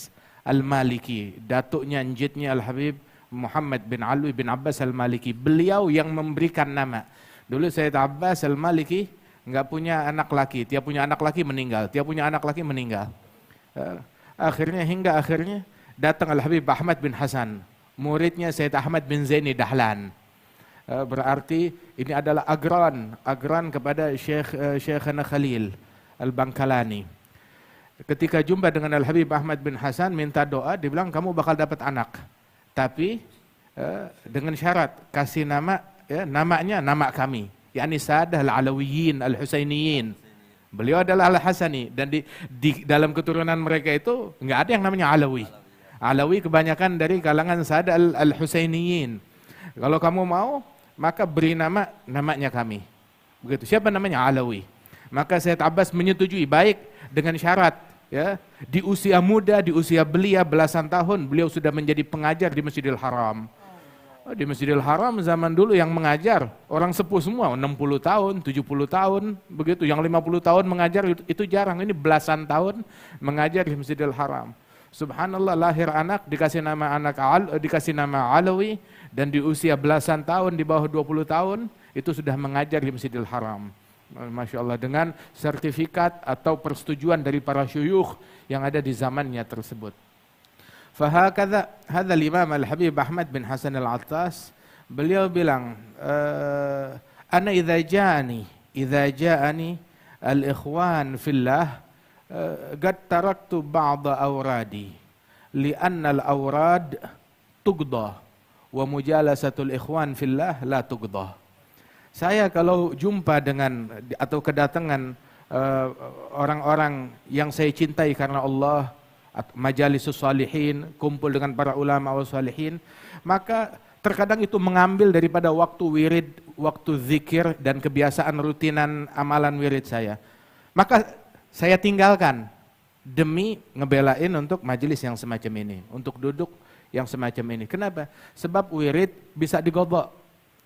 Al-Maliki, datuknya njitnya Al-Habib Muhammad bin Alwi bin Abbas Al-Maliki. Beliau yang memberikan nama. Dulu Sayyid Abbas Al-Maliki enggak punya anak laki, dia punya anak laki meninggal, dia punya anak laki meninggal. Hingga akhirnya datang Al-Habib Ahmad bin Hasan, muridnya Sayyid Ahmad bin Zaini Dahlan. Berarti ini adalah agran kepada Syekhana Khalil Al-Bangkalani. Ketika jumpa dengan Al-Habib Ahmad bin Hasan, minta doa, dibilang kamu bakal dapat anak. Tapi dengan syarat, kasih nama, ya, namanya nama kami. yakni Sadah Al-Alawiyin, Al-Husainiyin. Beliau adalah Al-Hasani, dan di dalam keturunan mereka itu enggak ada yang namanya Alawi. Alawi kebanyakan dari kalangan Sadah Al-Husainiyin. Kalau kamu mau, maka beri namanya kami. Begitu. Siapa namanya? Alawi. Maka Sayyid Abbas menyetujui, baik, dengan syarat, ya, di usia muda, di usia belia belasan tahun, beliau sudah menjadi pengajar di Masjidil Haram. Di Masjidil Haram zaman dulu yang mengajar orang sepuh semua, 60 tahun, 70 tahun, begitu. Yang 50 tahun mengajar itu jarang. Ini belasan tahun mengajar di Masjidil Haram. Subhanallah, lahir anak dikasih nama Alawi, dan di usia belasan tahun, di bawah 20 tahun itu sudah mengajar di Masjidil Haram. Masya Allah, dengan sertifikat atau persetujuan dari para syuyukh yang ada di zamannya tersebut. Fahakadha hadzal Imam Al-Habib Ahmad bin Hasan Al-Attas, beliau bilang, ana idza ja'ani al-ikhwan fillah qad taraktu ba'da awradi li'anna al-awrad tuqda wa mujalasatul ikhwan fillah la tuqda. Saya kalau jumpa dengan atau kedatangan orang-orang yang saya cintai karena Allah, majalisus salihin, kumpul dengan para ulama wa salihin, maka terkadang itu mengambil daripada waktu wirid, waktu zikir dan kebiasaan rutinan amalan wirid saya. Maka saya tinggalkan demi ngebelain untuk majelis yang semacam ini, untuk duduk yang semacam ini. Kenapa? Sebab wirid bisa digodok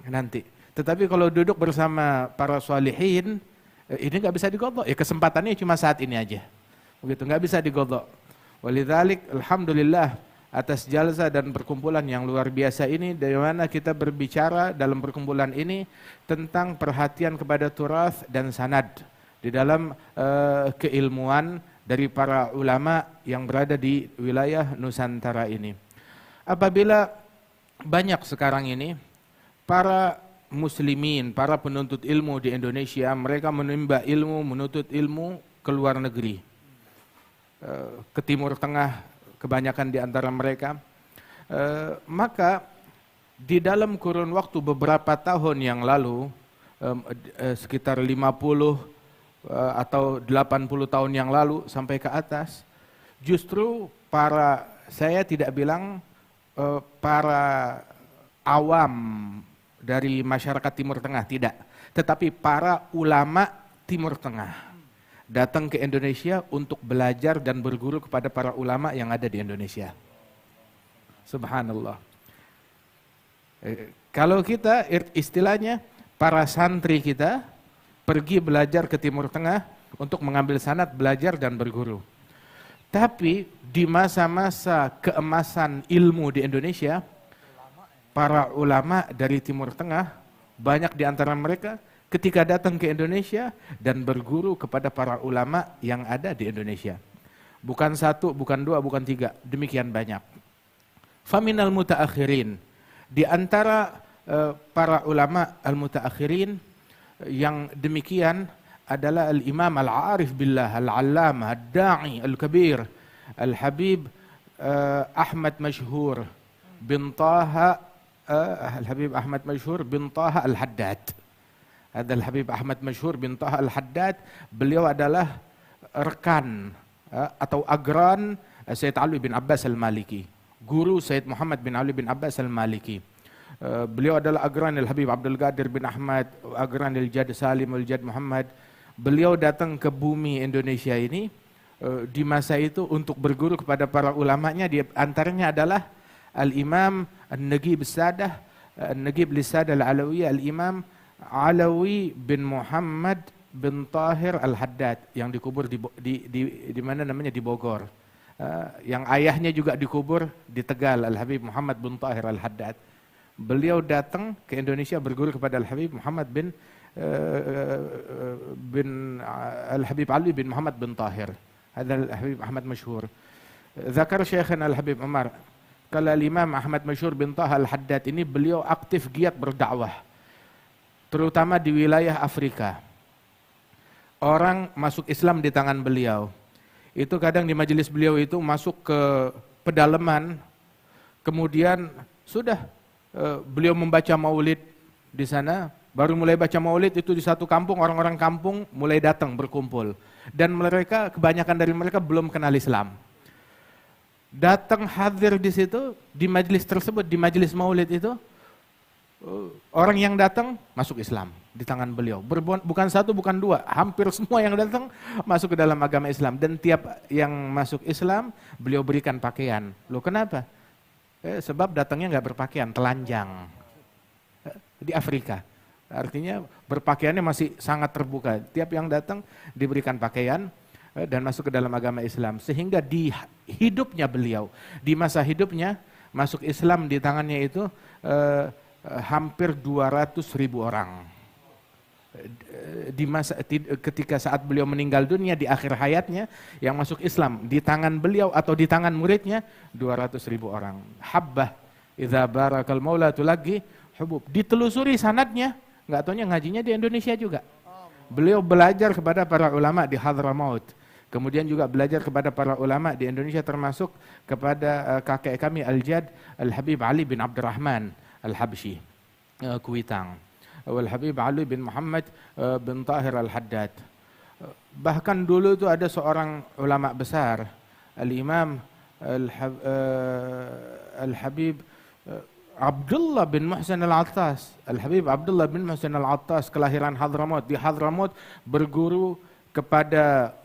nanti. Tetapi kalau duduk bersama para salihin, ini nggak bisa digodok. Ya kesempatannya cuma saat ini aja. Begitu, nggak bisa digodok. Walidzalik alhamdulillah atas jalsa dan perkumpulan yang luar biasa ini, di mana kita berbicara dalam perkumpulan ini tentang perhatian kepada turas dan sanad di dalam keilmuan dari para ulama yang berada di wilayah Nusantara ini. Apabila banyak sekarang ini para muslimin, para penuntut ilmu di Indonesia, mereka menimba ilmu, menuntut ilmu ke luar negeri, ke Timur Tengah, kebanyakan di antara mereka. Maka di dalam kurun waktu beberapa tahun yang lalu, sekitar 50 atau 80 tahun yang lalu sampai ke atas, justru saya tidak bilang para awam dari masyarakat Timur Tengah, tidak. Tetapi para ulama Timur Tengah datang ke Indonesia untuk belajar dan berguru kepada para ulama yang ada di Indonesia. Subhanallah. Kalau kita istilahnya, para santri kita pergi belajar ke Timur Tengah untuk mengambil sanad, belajar dan berguru. Tapi di masa-masa keemasan ilmu di Indonesia, para ulama dari Timur Tengah, banyak di antara mereka ketika datang ke Indonesia dan berguru kepada para ulama yang ada di Indonesia. Bukan satu, bukan dua, bukan tiga, demikian banyak. Faminal mutaakhirin, di antara para ulama al-mutaakhirin yang demikian adalah Al-Imam Al-Arif Billah, Al-Allamah, Al-Da'i, Al-Kabir, Al-Habib Ahmad Mashhur bin Taha, Al-Habib Ahmad Mashhur bin Taha Al-Haddad. Ada Al-Habib Ahmad Mashhur bin Taha Al-Haddad, beliau adalah rekan atau agran Sayyid Ali bin Abbas Al-Maliki, guru Sayyid Muhammad bin Ali bin Abbas Al-Maliki. Beliau adalah agran Al-Habib Abdul Qadir bin Ahmad, agran Al-Jad Salim Al-Jad Muhammad. Beliau datang ke bumi Indonesia ini di masa itu untuk berguru kepada para ulamanya. Di antaranya adalah Al-Imam An-Nagib Sadah, An-Nagib Lisadah Al-Alawiyah, Al-Imam Alawi bin Muhammad bin Tahir Al-Haddad yang dikubur di mana namanya, di Bogor. Yang ayahnya juga dikubur di Tegal, Al-Habib Muhammad bin Tahir Al-Haddad. Beliau datang ke Indonesia berguru kepada Al-Habib Muhammad bin Al-Habib Ali bin Muhammad bin Tahir. Ada Al-Habib Ahmad Mashhur. Zakar Syekhana Al-Habib Umar, kalau Imam Ahmad Mashhur bin Taha Al-Haddad ini beliau aktif giat berdakwah, terutama di wilayah Afrika. Orang masuk Islam di tangan beliau. Itu kadang di majelis beliau itu masuk ke pedalaman, kemudian sudah beliau membaca maulid di sana, baru mulai baca maulid itu di satu kampung, orang-orang kampung mulai datang berkumpul. Dan mereka, kebanyakan dari mereka belum kenal Islam. Datang hadir di situ, di majelis tersebut, di majelis maulid itu, orang yang datang masuk Islam di tangan beliau. Bukan satu, bukan dua, hampir semua yang datang masuk ke dalam agama Islam. Dan tiap yang masuk Islam, beliau berikan pakaian. Loh kenapa? Sebab datangnya nggak berpakaian, telanjang. Di Afrika. Artinya berpakaiannya masih sangat terbuka. Tiap yang datang diberikan pakaian dan masuk ke dalam agama Islam. Sehingga di hidupnya beliau, di masa hidupnya, masuk Islam di tangannya itu hampir 200.000 orang. Ketika saat beliau meninggal dunia di akhir hayatnya, yang masuk Islam di tangan beliau atau di tangan muridnya 200.000 orang. Habbah idza barakal maula tulagi hubub. Ditelusuri sanadnya, nggak taunya ngajinya di Indonesia juga. Beliau belajar kepada para ulama di Hadramaut. Kemudian juga belajar kepada para ulama di Indonesia, termasuk kepada kakek kami Al-Jad Al-Habib Ali bin Abdurrahman Al-Habsyi, Kuitang. Al-Habib Ali bin Muhammad bin Tahir Al-Haddad. Bahkan dulu itu ada seorang ulama besar, Al-Imam Al-Habib Abdullah bin Muhsin Al-Attas. Al-Habib Abdullah bin Muhsin Al-Attas, kelahiran Hadramaut. Di Hadramaut berguru kepada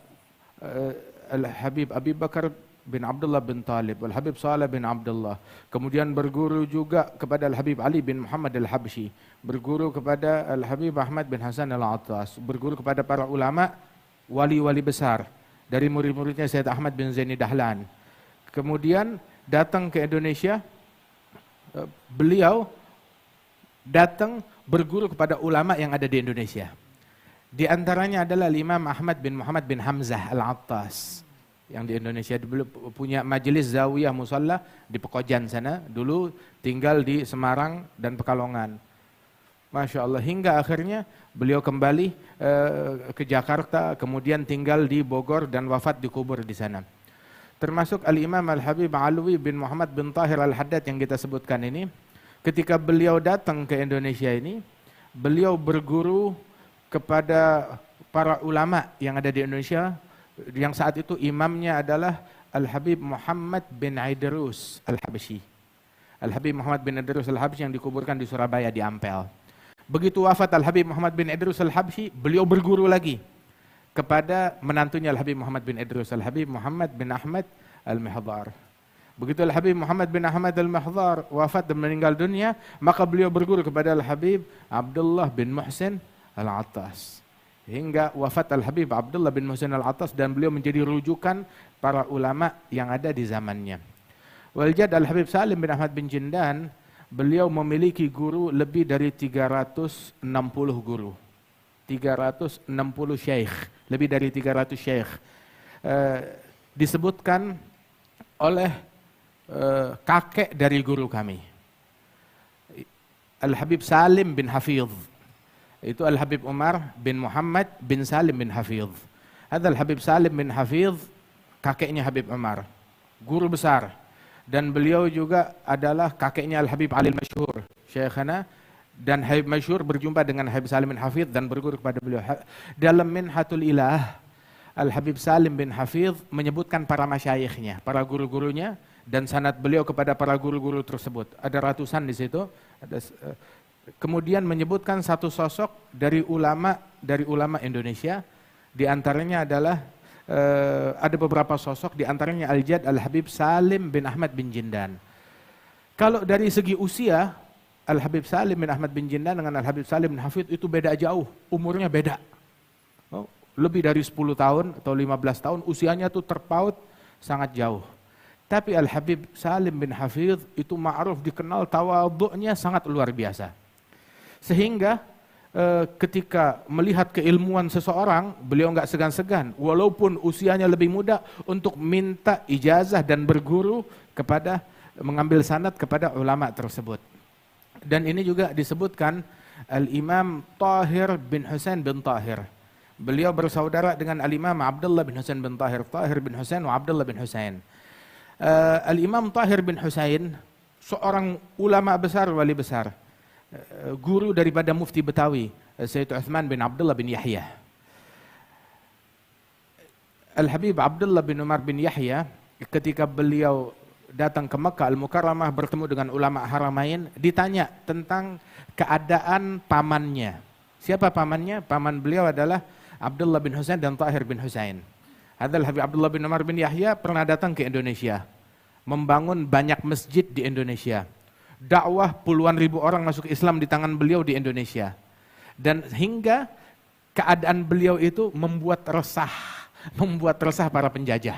Al-Habib Abi Bakar bin Abdullah bin Talib, Al-Habib Saleh bin Abdullah. Kemudian berguru juga kepada Al-Habib Ali bin Muhammad Al-Habsyi, berguru kepada Al-Habib Ahmad bin Hasan Al-Attas, berguru kepada para ulama, wali-wali besar. Dari murid-muridnya Sayyid Ahmad bin Zaini Dahlan, Kemudian datang ke Indonesia, beliau datang berguru kepada ulama yang ada di Indonesia. Di antaranya adalah Imam Ahmad bin Muhammad bin Hamzah Al-Attas yang di Indonesia. Beliau punya majelis zawiyah musalla di Pekojan sana, dulu tinggal di Semarang dan Pekalongan. Masya Allah, hingga akhirnya beliau kembali ke Jakarta, kemudian tinggal di Bogor dan wafat dikubur di sana. Termasuk Al-Imam Al-Habib Alwi bin Muhammad bin Tahir Al-Haddad yang kita sebutkan ini. Ketika beliau datang ke Indonesia ini, beliau berguru kepada para ulama yang ada di Indonesia, yang saat itu imamnya adalah Al-Habib Muhammad bin Idrus Al-Habsyi. Al-Habib Muhammad bin Idrus Al-Habsyi yang dikuburkan di Surabaya di Ampel. Begitu wafat Al-Habib Muhammad bin Idrus Al-Habsyi, beliau berguru lagi kepada menantunya Al-Habib Muhammad bin Idrus, Al-Habib Muhammad bin Ahmad Al-Mihdhar. Begitu Al-Habib Muhammad bin Ahmad Al-Mihdhar wafat dan meninggal dunia, maka beliau berguru kepada Al-Habib Abdullah bin Muhsin Al-Attas. Hingga wafat Al-Habib Abdullah bin Muhsin Al-Attas dan beliau menjadi rujukan para ulama yang ada di zamannya. Waljad Al-Habib Salim bin Ahmad bin Jindan, beliau memiliki guru lebih dari 360 guru. 360 syekh, lebih dari 300 syekh. Disebutkan oleh kakek dari guru kami, Al-Habib Salim bin Hafidh. Itu Al-Habib Umar bin Muhammad bin Salim bin Hafidh. Ada Al-Habib Salim bin Hafidh, kakeknya Habib Umar, guru besar. Dan beliau juga adalah kakeknya Al-Habib Ali Masyhur, syekhana. Dan Habib Masyhur berjumpa dengan Habib Salim bin Hafidh dan berguru kepada beliau. Dalam Minhatul Ilah, Al-Habib Salim bin Hafidh menyebutkan para masyayikhnya, para guru-gurunya, dan sanad beliau kepada para guru-guru tersebut. Ada ratusan di situ. Kemudian menyebutkan satu sosok dari ulama Indonesia. Di antaranya adalah ada beberapa sosok, di antaranya Al-Jad Al-Habib Salim bin Ahmad bin Jindan. Kalau dari segi usia, Al-Habib Salim bin Ahmad bin Jindan dengan Al-Habib Salim bin Hafidh itu beda jauh, umurnya beda. Lebih dari 10 tahun atau 15 tahun, usianya tuh terpaut sangat jauh. Tapi Al-Habib Salim bin Hafidh itu ma'ruf, dikenal tawadhu'nya sangat luar biasa. Sehingga ketika melihat keilmuan seseorang, beliau nggak segan-segan, walaupun usianya lebih muda, untuk minta ijazah dan berguru kepada, mengambil sanad kepada ulama tersebut. Dan ini juga disebutkan Al-Imam Tahir bin Husain bin Tahir. Beliau bersaudara dengan Al-Imam Abdullah bin Husain bin Tahir. Tahir bin Husain wa Abdullah bin Husain. Al-Imam Tahir bin Husain seorang ulama besar, wali besar, guru daripada mufti Betawi Sayyid Uthman bin Abdullah bin Yahya. Al-Habib Abdullah bin Umar bin Yahya ketika beliau datang ke Makkah Al-Mukarramah bertemu dengan ulama Haramain, ditanya tentang keadaan pamannya. Siapa pamannya? Paman beliau adalah Abdullah bin Husain dan Tahir bin Husain. Habib Abdullah bin Umar bin Yahya pernah datang ke Indonesia, membangun banyak masjid di Indonesia. Dakwah puluhan ribu orang masuk Islam di tangan beliau di Indonesia. Dan hingga keadaan beliau itu membuat resah para penjajah.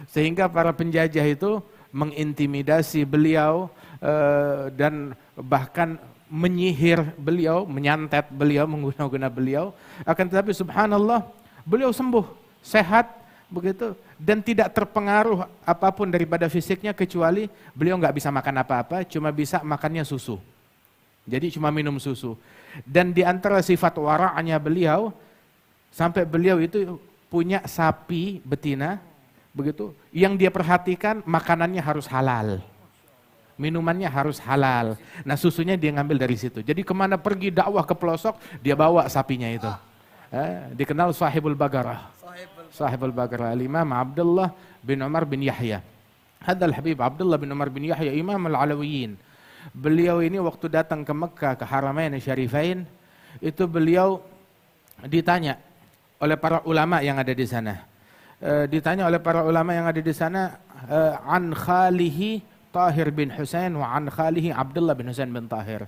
Sehingga para penjajah itu mengintimidasi beliau dan bahkan menyihir beliau, menyantet beliau, mengguna-guna beliau. Akan tetapi subhanallah, beliau sembuh, sehat begitu, dan tidak terpengaruh apapun daripada fisiknya, kecuali beliau nggak bisa makan apa-apa, cuma bisa makannya susu. Jadi cuma minum susu. Dan di antara sifat wara'nya beliau, sampai beliau itu punya sapi betina, begitu, yang dia perhatikan makanannya harus halal, minumannya harus halal. Nah susunya dia ngambil dari situ. Jadi kemana pergi dakwah ke pelosok, dia bawa sapinya itu. Dikenal sahibul bagarah. Sahibul bagarah, Al-Imam Abdullah bin Umar bin Yahya. Hadal Habib Abdullah bin Umar bin Yahya, Imam Al-Alawiyin. Beliau ini waktu datang ke Mekah, ke Haramain Syarifain, itu beliau ditanya oleh para ulama yang ada di sana. Ditanya oleh para ulama yang ada di sana, an khalihi Tahir bin Husain wa an khalihi Abdullah bin Husain bin Tahir.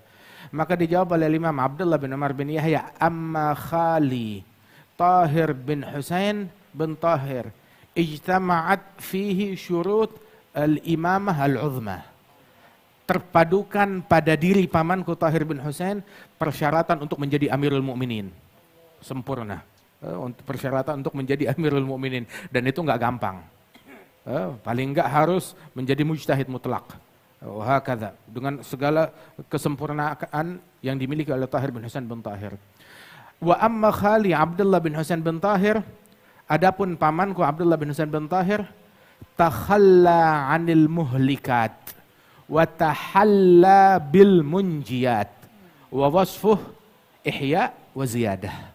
Maka dijawab oleh Imam Abdullah bin Umar bin Yahya, amma khali Tahir bin Husain bin Tahir ijtama'at fihi syurut al-imamah al-uzma. Terpadukan pada diri pamanku Tahir bin Husain persyaratan untuk menjadi Amirul Mukminin. Sempurna. Untuk persyaratan untuk menjadi Amirul Mukminin, dan itu nggak gampang. Paling nggak harus menjadi mujtahid mutlak. Wahakadha, dengan segala kesempurnaan yang dimiliki oleh Tahir bin Husain bin Tahir. Wa amma khali Abdullah bin Husain bin Tahir, adapun pamanku Abdullah bin Husain bin Tahir, takhalla 'anil muhlikat wa tahalla bil munjiyat wa wasfuh ihya wa ziyadah.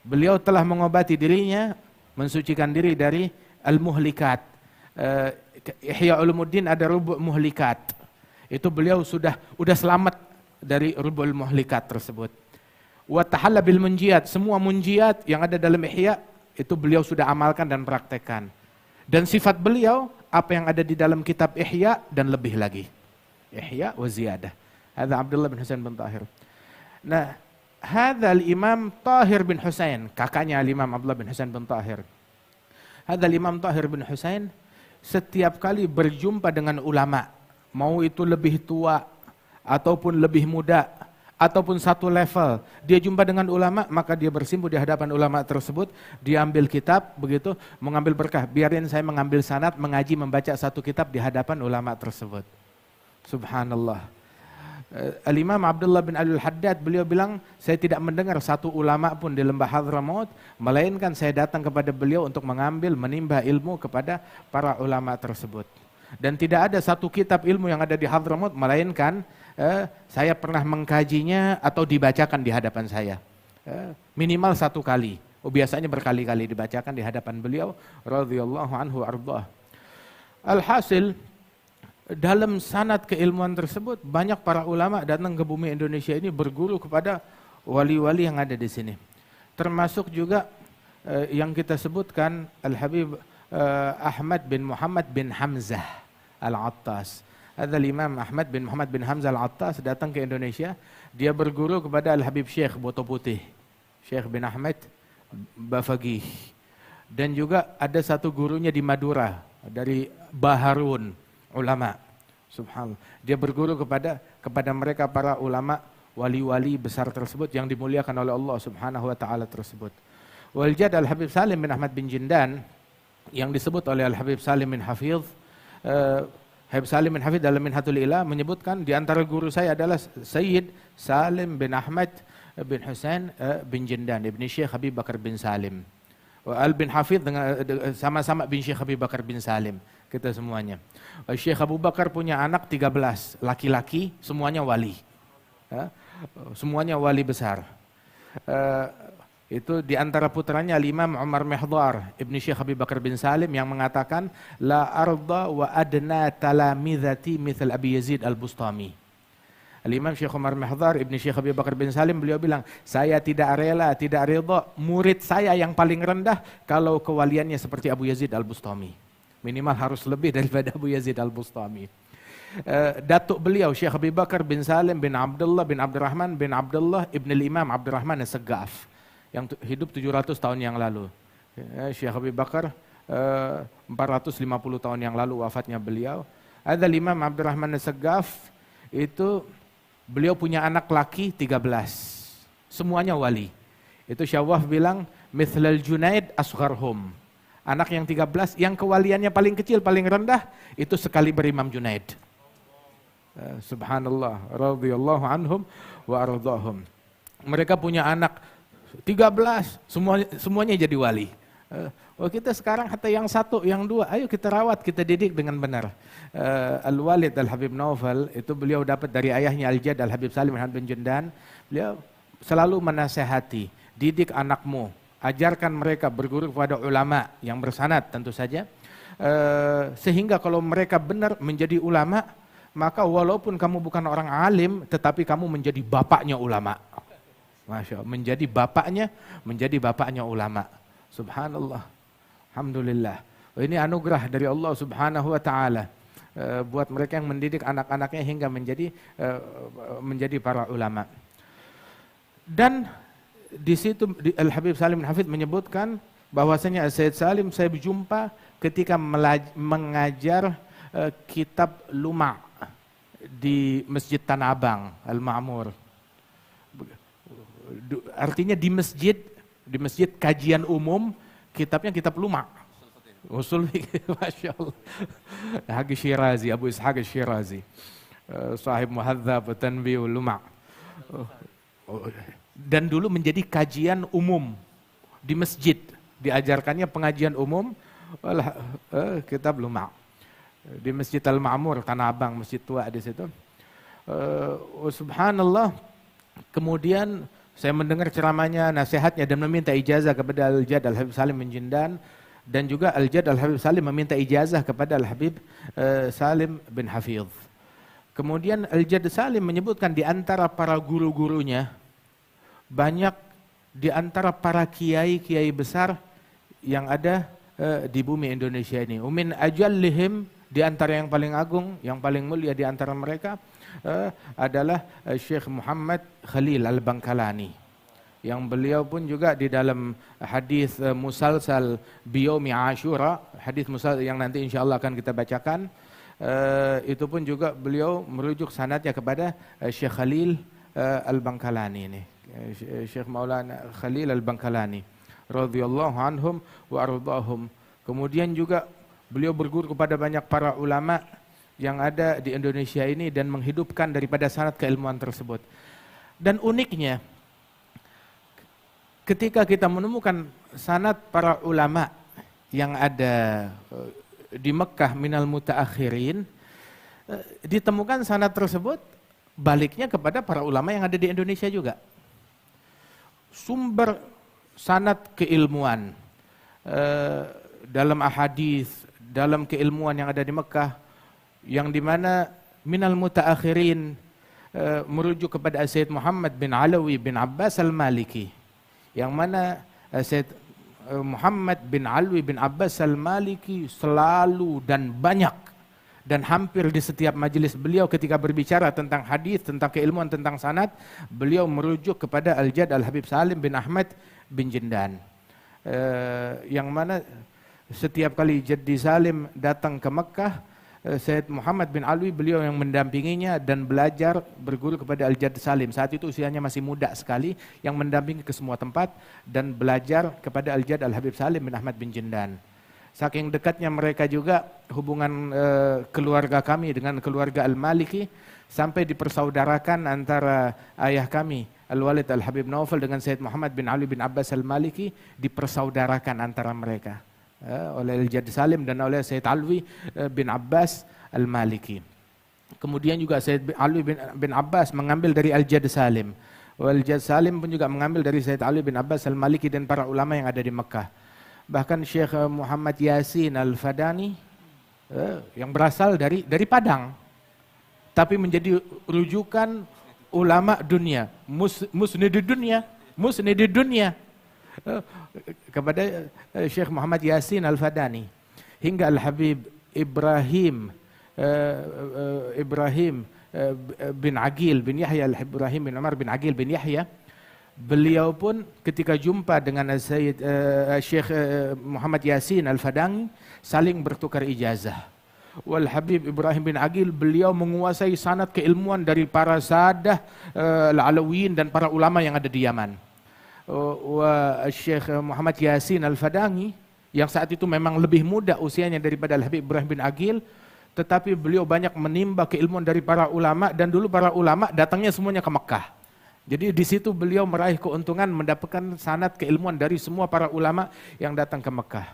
Beliau telah mengobati dirinya, mensucikan diri dari al-muhlikat. Ihya Ulumuddin ada rubu' muhlikat. Itu beliau sudah selamat dari rubu'ul muhlikat tersebut. Wa tahalla bil munjiyat, semua munjiyat yang ada dalam Ihya itu beliau sudah amalkan dan praktekkan. Dan sifat beliau apa yang ada di dalam kitab Ihya dan lebih lagi. Ihya wa ziyadah. Hadza Abdullah bin Husain bin Tahir. Nah, hadza al-Imam Tahir bin Husain, kakaknya al-Imam Abdullah bin Husain bin Tahir. Hadza al-Imam Tahir bin Husain setiap kali berjumpa dengan ulama, mau itu lebih tua ataupun lebih muda ataupun satu level, dia jumpa dengan ulama, maka dia bersimpuh di hadapan ulama tersebut, dia ambil kitab, begitu, mengambil berkah. Biarin saya mengambil sanad, mengaji, membaca satu kitab di hadapan ulama tersebut. Subhanallah. Al-Imam Abdullah bin Al-Haddad, beliau bilang, saya tidak mendengar satu ulama pun di lembah Hadramaut, melainkan saya datang kepada beliau untuk mengambil, menimba ilmu kepada para ulama tersebut. Dan tidak ada satu kitab ilmu yang ada di Hadramaut, melainkan saya pernah mengkajinya atau dibacakan di hadapan saya. Minimal satu kali. Biasanya berkali-kali dibacakan di hadapan beliau, radhiyallahu anhu ardhah. Alhasil, dalam sanad keilmuan tersebut, banyak para ulama datang ke bumi Indonesia ini berguru kepada wali-wali yang ada di sini. Termasuk juga yang kita sebutkan Al-Habib Ahmad bin Muhammad bin Hamzah Al-Attas. Ada Imam Ahmad bin Muhammad bin Hamzah Al-Attas datang ke Indonesia. Dia berguru kepada Al-Habib Syekh Boto Putih, Syekh bin Ahmad Bafagih. Dan juga ada satu gurunya di Madura, dari Baharun, ulama. Subhanallah. Dia berguru kepada mereka para ulama, wali-wali besar tersebut yang dimuliakan oleh Allah Subhanahu wa taala tersebut. Waljad Al-Habib Salim bin Ahmad bin Jindan yang disebut oleh Al-Habib Salim bin Hafidh, Habib Salim bin Hafidh dalam Minhatul Ilah menyebutkan di antara guru saya adalah Sayyid Salim bin Ahmad bin Husain bin Jindan, ibni Syekh Habib Bakar bin Salim. Al bin Hafidh sama-sama bin Syekh Habib Bakar bin Salim, kita semuanya. Syekh Abu Bakar punya anak 13, laki-laki, semuanya wali. Semuanya wali besar. Itu di antara putranya Imam Umar Mihdhar, ibni Syekh Habib Bakar bin Salim yang mengatakan la arda wa adna talamizati mithal Abi Yazid Al-Bustami. Al-Imam Syekh Umar Mihdhar, ibni Syekh Habib Bakar bin Salim, beliau bilang, saya tidak rela, tidak ridha murid saya yang paling rendah kalau kewaliannya seperti Abu Yazid Al-Bustami. Minimal harus lebih daripada Abu Yazid Al-Bustami. Datuk beliau Syekh Habib Bakar bin Salim bin Abdullah bin Abdurrahman bin Abdullah ibn al-Imam Abdurrahman As-Saggaf yang hidup 700 tahun yang lalu. Syekh Habib Bakar 450 tahun yang lalu wafatnya beliau. Ada Imam Abdurrahman As-Saggaf, itu beliau punya anak laki 13. Semuanya wali. Itu Syawah bilang mithlal Junaid asgharhum. Anak yang 13 yang kewaliannya paling kecil, paling rendah itu sekali berimam Junaid. Subhanallah, radhiyallahu anhum wa ardhahum. Mereka punya anak 13, semuanya jadi wali. Kita sekarang hatta yang satu, yang dua, ayo kita rawat, kita didik dengan benar. Al-Walid Al-Habib Naufal, itu beliau dapat dari ayahnya Al-Jad Al-Habib Salim bin Jindan. Beliau selalu menasehati, didik anakmu, ajarkan mereka berguru kepada ulama yang bersanad tentu saja. Sehingga kalau mereka benar menjadi ulama, maka walaupun kamu bukan orang alim, tetapi kamu menjadi bapaknya ulama. Masya Allah, menjadi bapaknya ulama. Subhanallah, alhamdulillah. Ini anugerah dari Allah Subhanahu wa taala buat mereka yang mendidik anak-anaknya hingga menjadi para ulama. Dan di situ Al-Habib Salim bin Hafidh menyebutkan bahwasanya Sayyid Salim saya berjumpa ketika mengajar kitab Luma' di Masjid Tanah Abang, Al-Ma'mur. Artinya di masjid kajian umum, kitabnya kitab Luma'. Usul fikih, Masya Allah. Haqi Syirazi, Abu Ishaq Syirazi. Sahib Muhadzab Tanbih Luma'. Dan dulu menjadi kajian umum di masjid. Diajarkannya pengajian umum, kitab Luma'. Di Masjid Al-Ma'mur, Tanah Abang, masjid tua di situ. Subhanallah, kemudian saya mendengar ceramahnya, nasihatnya dan meminta ijazah kepada Al-Jad Al-Habib Salim bin Jindan, dan juga Al-Jad Al-Habib Salim meminta ijazah kepada Al-Habib Salim bin Hafidh. Kemudian Al-Jad Salim menyebutkan di antara para guru-gurunya, banyak di antara para kiai-kiai besar yang ada di bumi Indonesia ini. Umin ajallihim, di antara yang paling agung, yang paling mulia di antara mereka adalah Syekh Muhammad Khalil Al-Bangkalani, yang beliau pun juga di dalam hadis musalsal biyaumi Ashura, hadis musal yang nanti insyaallah akan kita bacakan, itu pun juga beliau merujuk sanadnya kepada Syekh Khalil Al-Bangkalani ini, Syekh Maulana Khalil Al-Bangkalani radhiyallahu anhum wa ardhahum. Kemudian juga beliau berguru kepada banyak para ulama yang ada di Indonesia ini dan menghidupkan daripada sanad keilmuan tersebut. Dan uniknya, ketika kita menemukan sanad para ulama yang ada di Mekah minal mutaakhirin, ditemukan sanad tersebut baliknya kepada para ulama yang ada di Indonesia juga. Sumber sanad keilmuan dalam ahadits, dalam keilmuan yang ada di Mekah, yang dimana minal mutaakhirin merujuk kepada Sayyid Muhammad bin Alawi bin Abbas Al-Maliki, yang mana Sayyid Muhammad bin Alawi bin Abbas Al-Maliki selalu dan banyak dan hampir di setiap majelis beliau ketika berbicara tentang hadis, tentang keilmuan, tentang sanad, beliau merujuk kepada Al-Jad Al-Habib Salim bin Ahmad bin Jindan, yang mana setiap kali Jaddi Salim datang ke Mekah, Sayyid Muhammad bin Alwi beliau yang mendampinginya dan belajar berguru kepada Al-Jad Salim. Saat itu usianya masih muda sekali, yang mendampingi ke semua tempat dan belajar kepada Al-Jad Al-Habib Salim bin Ahmad bin Jindan. Saking dekatnya mereka juga hubungan keluarga kami dengan keluarga Al-Maliki, sampai dipersaudarakan antara ayah kami Al-Walid Al-Habib Naufal dengan Sayyid Muhammad bin Ali bin Abbas Al-Maliki, dipersaudarakan antara mereka oleh Al-Jad Salim dan oleh Sayyid Alwi bin Abbas Al-Maliki. Kemudian juga Sayyid Alwi bin Abbas mengambil dari Al-Jad Salim. Al-Jad Salim pun juga mengambil dari Sayyid Alwi bin Abbas Al-Maliki dan para ulama yang ada di Mekah. Bahkan Syekh Muhammad Yasin Al-Fadani yang berasal dari Padang, tapi menjadi rujukan ulama dunia, musnidid dunia kepada Syekh Muhammad Yasin Al-Fadani, hingga Al-Habib Ibrahim bin Aqil bin Yahya, Al-Ibrahim bin Umar bin Aqil bin Yahya, beliau pun ketika jumpa dengan Sayyid Syekh Muhammad Yasin Al-Fadani saling bertukar ijazah. Wal Habib Ibrahim bin Aqil beliau menguasai sanad keilmuan dari para sadah Al-Alawiyin dan para ulama yang ada di Yaman. Syekh Muhammad Yasin Al-Fadani yang saat itu memang lebih muda usianya daripada Al-Habib Ibrahim bin Aqil, tetapi beliau banyak menimba keilmuan dari para ulama, dan dulu para ulama datangnya semuanya ke Mekah. Jadi di situ beliau meraih keuntungan mendapatkan sanad keilmuan dari semua para ulama yang datang ke Mekah.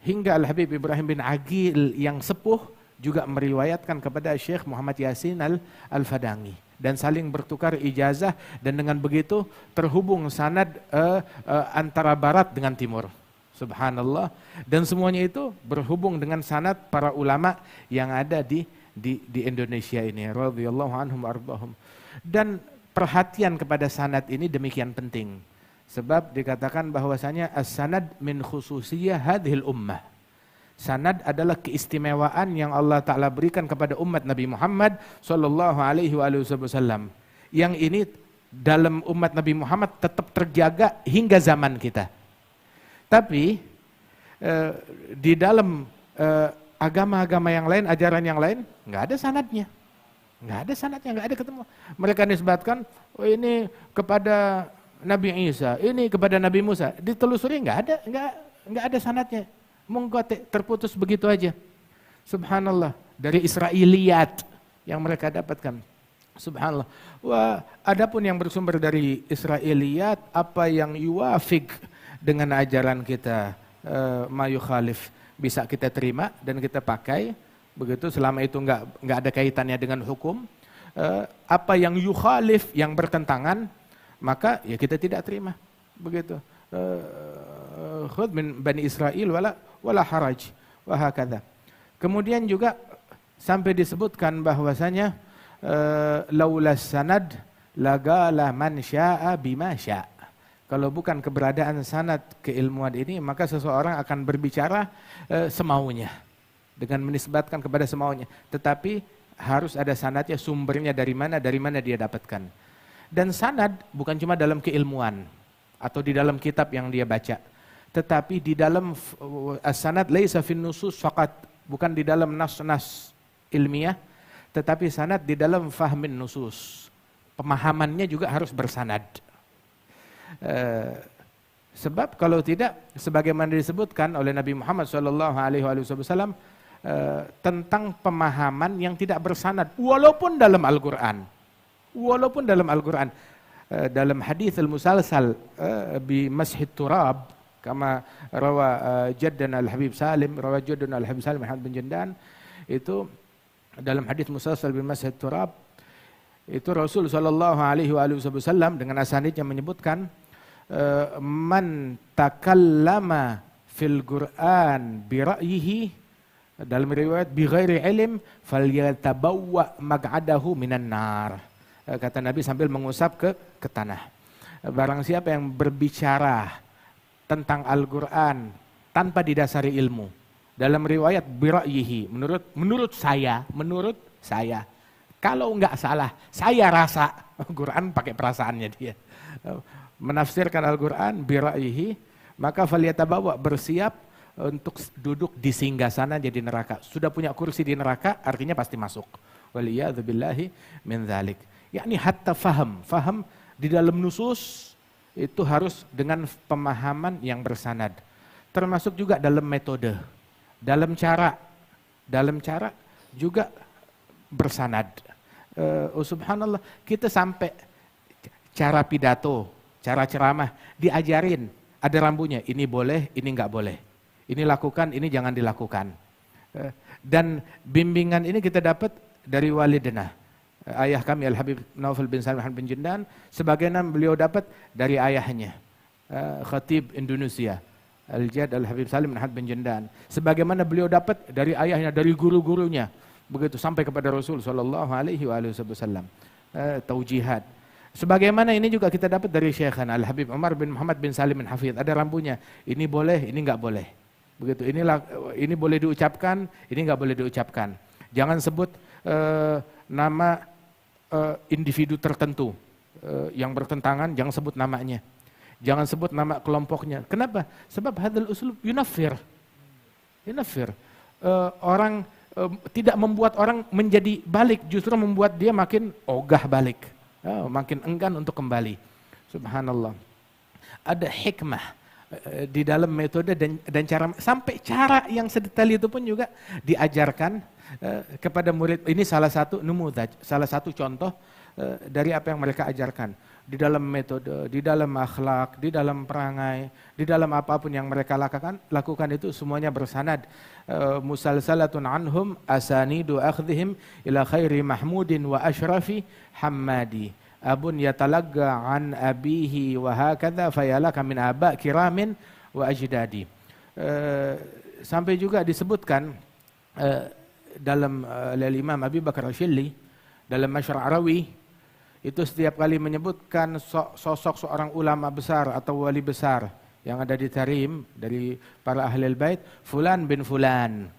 Hingga Al-Habib Ibrahim bin Aqil yang sepuh juga meriwayatkan kepada Syekh Muhammad Yasin Al-Fadani, dan saling bertukar ijazah, dan dengan begitu terhubung sanad antara barat dengan timur. Subhanallah. Dan semuanya itu berhubung dengan sanad para ulama yang ada di Indonesia ini. Radhiyallahu anhum arbahum. Dan perhatian kepada sanad ini demikian penting. Sebab dikatakan bahwasanya as-sanad min khususiyah hadhil ummah. Sanad adalah keistimewaan yang Allah Ta'ala berikan kepada umat Nabi Muhammad sallallahu alaihi wasallam. Yang ini dalam umat Nabi Muhammad tetap terjaga hingga zaman kita. Tapi di dalam agama-agama yang lain, ajaran yang lain, nggak ada sanadnya. Nggak ada sanadnya, nggak ada ketemu. Mereka nisbatkan, oh ini kepada Nabi Isa, ini kepada Nabi Musa. Ditelusuri nggak ada sanadnya. Mungkin terputus begitu aja. Subhanallah, dari Israiliyat yang mereka dapatkan. Subhanallah. Wah, adapun yang bersumber dari Israiliyat, apa yang yuwafik dengan ajaran kita, ma yukhalif, bisa kita terima dan kita pakai. Begitu, selama itu nggak ada kaitannya dengan hukum. Apa yang yukhalif, yang bertentangan, maka ya kita tidak terima. Begitu. Khudh min Bani Israel wala haraj wa hakadha. Kemudian juga sampai disebutkan bahwasanya laulas sanad lagala man syaa bima syaa. Kalau bukan keberadaan sanad keilmuan ini, maka seseorang akan berbicara semaunya dengan menisbatkan kepada semaunya. Tetapi harus ada sanadnya, sumbernya dari mana dia dapatkan. Dan sanad bukan cuma dalam keilmuan atau di dalam kitab yang dia baca, tetapi di dalam as-sanad laisa fin nusus faqat, bukan di dalam nas-nas ilmiah, tetapi sanad di dalam fahmin nusus. Pemahamannya juga harus bersanad. Sebab kalau tidak, sebagaimana disebutkan oleh Nabi Muhammad SAW tentang pemahaman yang tidak bersanad, walaupun dalam Al-Quran. Dalam hadis al-musalsal bi mashid turab, kama rawa jaddana al-Habib Salim, Muhammad bin Jandan, itu dalam hadis musalsal bi mashid turab, itu Rasul SAW dengan asanidnya menyebutkan, man takallama fil Qur'an bi ra'yihi, dalam riwayat bi ghairi ilm falyatabawwa maq'adahu minan nar. Kata Nabi sambil mengusap ke tanah. Barang siapa yang berbicara tentang Al-Qur'an tanpa didasari ilmu, dalam riwayat bi ra'yihi, menurut saya, kalau enggak salah, saya rasa, Al-Qur'an pakai perasaannya dia. Menafsirkan Al-Qur'an bi ra'yihi, maka falyatabawa, bersiap untuk duduk di singgasana jadi neraka. Sudah punya kursi di neraka, artinya pasti masuk. Waliyadzubillahi min dzalik. Yakni hatta faham di dalam nusus itu harus dengan pemahaman yang bersanad. Termasuk juga dalam metode, dalam cara juga bersanad. Subhanallah, kita sampai cara pidato, cara ceramah diajarin, ada rambunya, ini boleh, ini enggak boleh. Ini lakukan, ini jangan dilakukan. Dan bimbingan ini kita dapat dari walidina. Ayah kami Al-Habib Naufal bin Salim bin Jandan, sebagaimana beliau dapat dari ayahnya, Khatib Indonesia, Al-Jad Al-Habib Salim bin Jandan. Sebagaimana beliau dapat dari ayahnya, dari guru-gurunya. Begitu sampai kepada Rasul SAW. Taujihat. Sebagaimana ini juga kita dapat dari Syekhana Al-Habib Umar bin Muhammad bin Salim bin Hafidh. Ada rambunya, ini boleh, ini enggak boleh. Begitu, ini boleh diucapkan, ini enggak boleh diucapkan. Jangan sebut nama individu tertentu yang bertentangan, jangan sebut namanya. Jangan sebut nama kelompoknya. Kenapa? Sebab hadzal uslub yunaffir. Orang tidak membuat orang menjadi balik, justru membuat dia makin ogah balik. Makin enggan untuk kembali. Subhanallah. Ada hikmah di dalam metode dan cara, sampai cara yang sedetail itu pun juga diajarkan kepada murid. Ini salah satu numudaj, salah satu contoh dari apa yang mereka ajarkan. Di dalam metode, di dalam akhlak, di dalam perangai, di dalam apapun yang mereka lakukan itu semuanya bersanad. Musalsalatun anhum asanidu akhdhihim ila khairi mahmudin wa ashrafi hammadi. Abun yatalagga an abihi wa hakadha fayalaka min aba kiramin wa ajdadi. Sampai juga disebutkan dalam Imam Abi Bakar Asyilli dalam Masyar' Arawi, itu setiap kali menyebutkan sosok seorang ulama besar atau wali besar yang ada di Tarim dari para ahlul bait, fulan bin fulan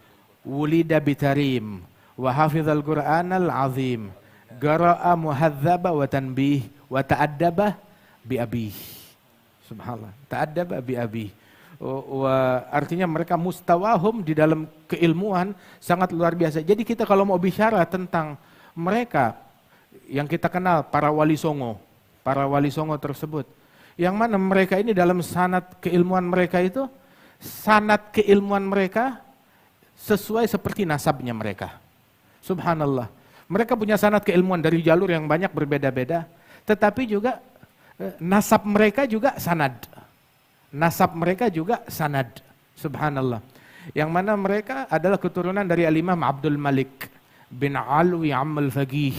wulida bi Tarim wa hafizal Qur'anal azim qara'a muhadzaba wa tanbih wa ta'addaba bi abih. Subhanallah, ta'addaba bi abih. Artinya mereka mustawahum di dalam keilmuan sangat luar biasa. Jadi kita kalau mau bicara tentang mereka yang kita kenal, para wali songo tersebut, yang mana mereka ini dalam sanad keilmuan mereka itu, sanad keilmuan mereka sesuai seperti nasabnya mereka. Subhanallah. Mereka punya sanad keilmuan dari jalur yang banyak berbeda-beda, tetapi juga nasab mereka juga sanad. Nasab mereka juga sanad. Subhanallah. Yang mana mereka adalah keturunan dari Al-Imam Abdul Malik bin Alwi Ammal Faqih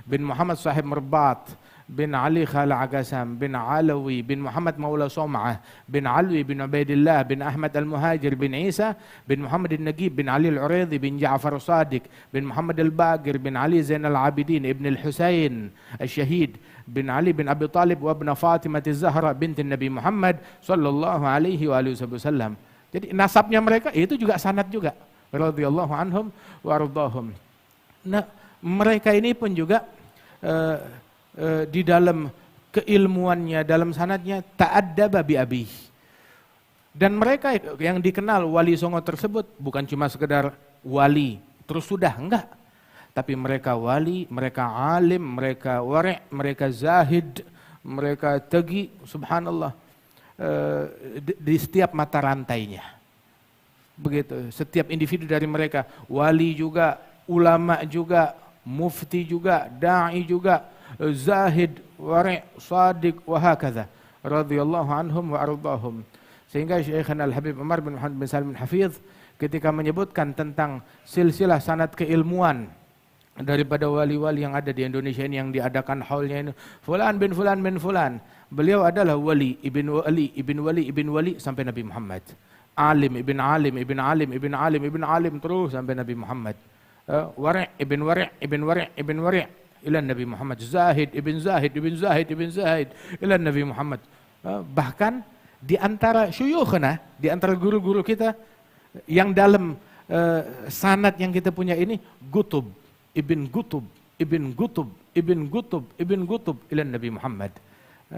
bin Muhammad Sahib Merbat bin Ali Khala Agasam bin Alawi bin Muhammad Maula Som'ah bin Alwi bin Ubaidillah bin Ahmad Al-Muhajir bin Isa bin Muhammad Al-Nagib bin Ali Al-Uridhi bin Ja'far Sadiq bin Muhammad Al-Bagir bin Ali Zain Al-Abidin Ibn Al-Husayn Al-Syahid bin Ali bin Abi Talib wa ibn Fatimah Az-Zahra binti Nabi Muhammad sallallahu alaihi wasallam. Jadi nasabnya mereka itu juga sanad juga. Radhiyallahu anhum wa ardahum. Nah, mereka ini pun juga di dalam keilmuannya, dalam sanadnya ta'addaba bi abi. Dan mereka yang dikenal wali songo tersebut bukan cuma sekedar wali terus sudah, enggak. Tapi mereka wali, mereka alim, mereka wari', mereka zahid, mereka tegi, subhanallah, di setiap mata rantainya. Begitu, setiap individu dari mereka, wali juga, ulama juga, mufti juga, da'i juga, zahid, wari', sadiq, wahakadha. Radhiyallahu anhum wa ardahum. Sehingga Syekhana Al-Habib Umar bin Muhammad bin Salim Al-Hafidh ketika menyebutkan tentang silsilah sanad keilmuan daripada wali-wali yang ada di Indonesia ini, yang diadakan haulnya ini, fulan bin fulan bin fulan, beliau adalah wali ibn wali ibn wali ibn wali sampai Nabi Muhammad, alim ibn alim ibn alim ibn alim ibn alim terus sampai Nabi Muhammad, wari' ibn wari' ibn wari' ibn wari' ila Nabi Muhammad, zahid ibn zahid ibn zahid ibn zahid ila Nabi Muhammad. Bahkan di antara syuyukhna, di antara guru-guru kita yang dalam sanad yang kita punya ini, Gutub Ibn Gutub, Ibn Gutub, Ibn Gutub, Ibn Gutub ila Nabi Muhammad.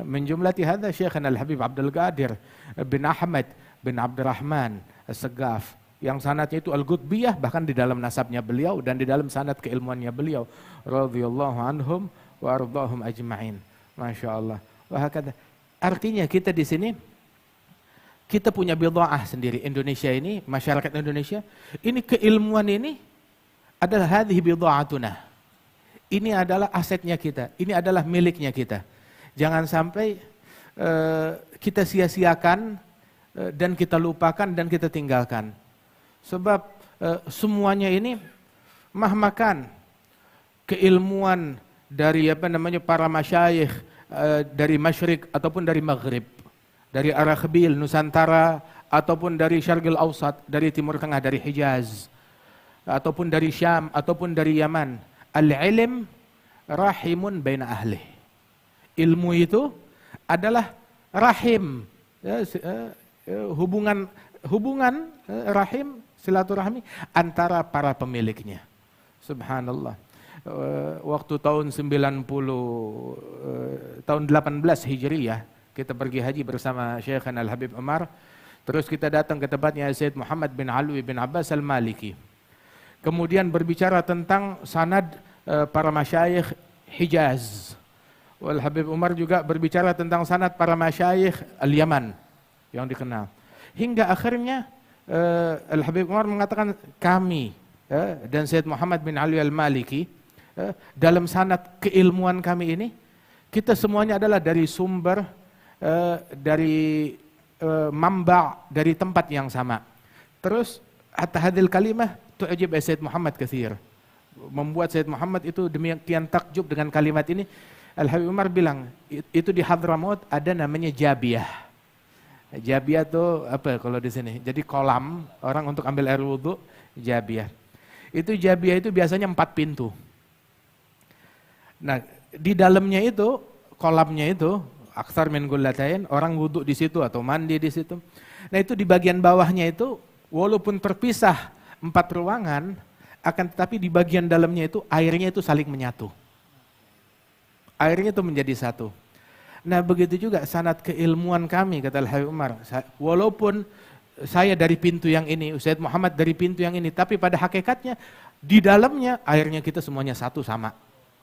Min jumlati hadha Syekhana Al-Habib Abdul Qadir bin Ahmad bin Abdurrahman As-Saggaf, yang sanadnya itu Al-Gutbiyah, bahkan di dalam nasabnya beliau dan di dalam sanad keilmuannya beliau, radhiyallahu anhum wa ardahum ajma'in. Masya Allah. Wahakadha. Artinya kita di sini, kita punya bid'ah sendiri. Indonesia ini, masyarakat Indonesia, ini keilmuan ini adalah hadhihi bid'atuna. Ini adalah asetnya kita, ini adalah miliknya kita. Jangan sampai kita sia-siakan dan kita lupakan dan kita tinggalkan. Sebab semuanya ini mahmakan keilmuan dari para masyayikh dari Masyriq ataupun dari Maghrib, dari arah Khabil, Nusantara, ataupun dari Syarqil Awsat, dari Timur Tengah, dari Hijaz, ataupun dari Syam, ataupun dari Yaman. Al-ilm rahimun baina ahlih. Ilmu itu adalah rahim, hubungan rahim, silaturahmi antara para pemiliknya. Subhanallah. Waktu tahun 18 Hijriyah, kita pergi haji bersama Syekhana Al-Habib Umar. Terus kita datang ke tempatnya Sayyid Muhammad bin Alwi bin Abbas Al-Maliki. Kemudian berbicara tentang sanad para masyayikh Hijaz. Wal Habib Umar juga berbicara tentang sanad para masyayikh Al-Yaman yang dikenal. Hingga akhirnya Al-Habib Umar mengatakan kami dan Sayyid Muhammad bin Ali Al-Maliki dalam sanad keilmuan kami ini, kita semuanya adalah dari sumber, dari mamba, dari tempat yang sama. Terus hatta hadil kalimah tu'jib Sayyid Muhammad katsir. Membuat Sayyid Muhammad itu demikian takjub dengan kalimat ini. Al-Habib Umar bilang, itu di Hadramaut ada namanya Jabiyah. Jabiyah itu apa kalau di sini? Jadi kolam orang untuk ambil air wudhu, Jabiyah. Itu Jabiyah itu biasanya 4 pintu. Nah, di dalamnya itu, kolamnya itu, aksar min gullatain, orang wudhu di situ atau mandi di situ. Nah, itu di bagian bawahnya itu, walaupun terpisah 4 ruangan, akan tetapi di bagian dalamnya itu airnya itu saling menyatu. Airnya itu menjadi satu. Nah begitu juga sanad keilmuan kami, kata Al-Habib Umar. Walaupun saya dari pintu yang ini, Ustaz Muhammad dari pintu yang ini, tapi pada hakikatnya di dalamnya akhirnya kita semuanya satu sama.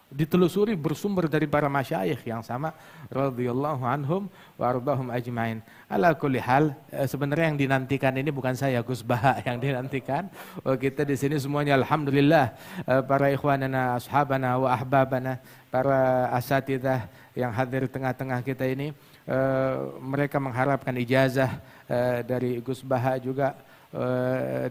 Ditelusuri bersumber dari para masyayikh yang sama radhiyallahu anhum wa ardahum ajmain. Ala kulli hal, sebenarnya yang dinantikan ini bukan saya, Gus Baha yang dinantikan. Kita di sini semuanya alhamdulillah, para ikhwanana, ashabana wa ahbabana, para asatidzah yang hadir tengah-tengah kita ini, mereka mengharapkan ijazah dari Gus Baha juga.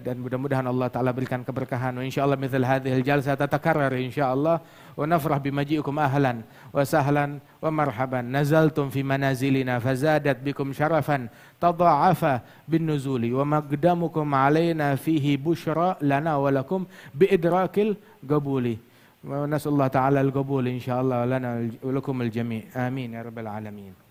Dan mudah-mudahan Allah Ta'ala berikan keberkahan. Wa insyaallah mithal hadhil jalsah tatakarrar insyaallah. Wa nafrah bimaji'ikum ahlan wa sahlan wa marhaban. Nazaltum fi manazilina fazadat bikum syarafan tadha'afa bin nuzuli wa maqdamukum alaina fihi bushra lana wa lakum biidrakil qabuli. Wa nasallahu ta'ala al-qabul insyaallah lana wa lakum al-jami'. Amin ya rabbal alamin.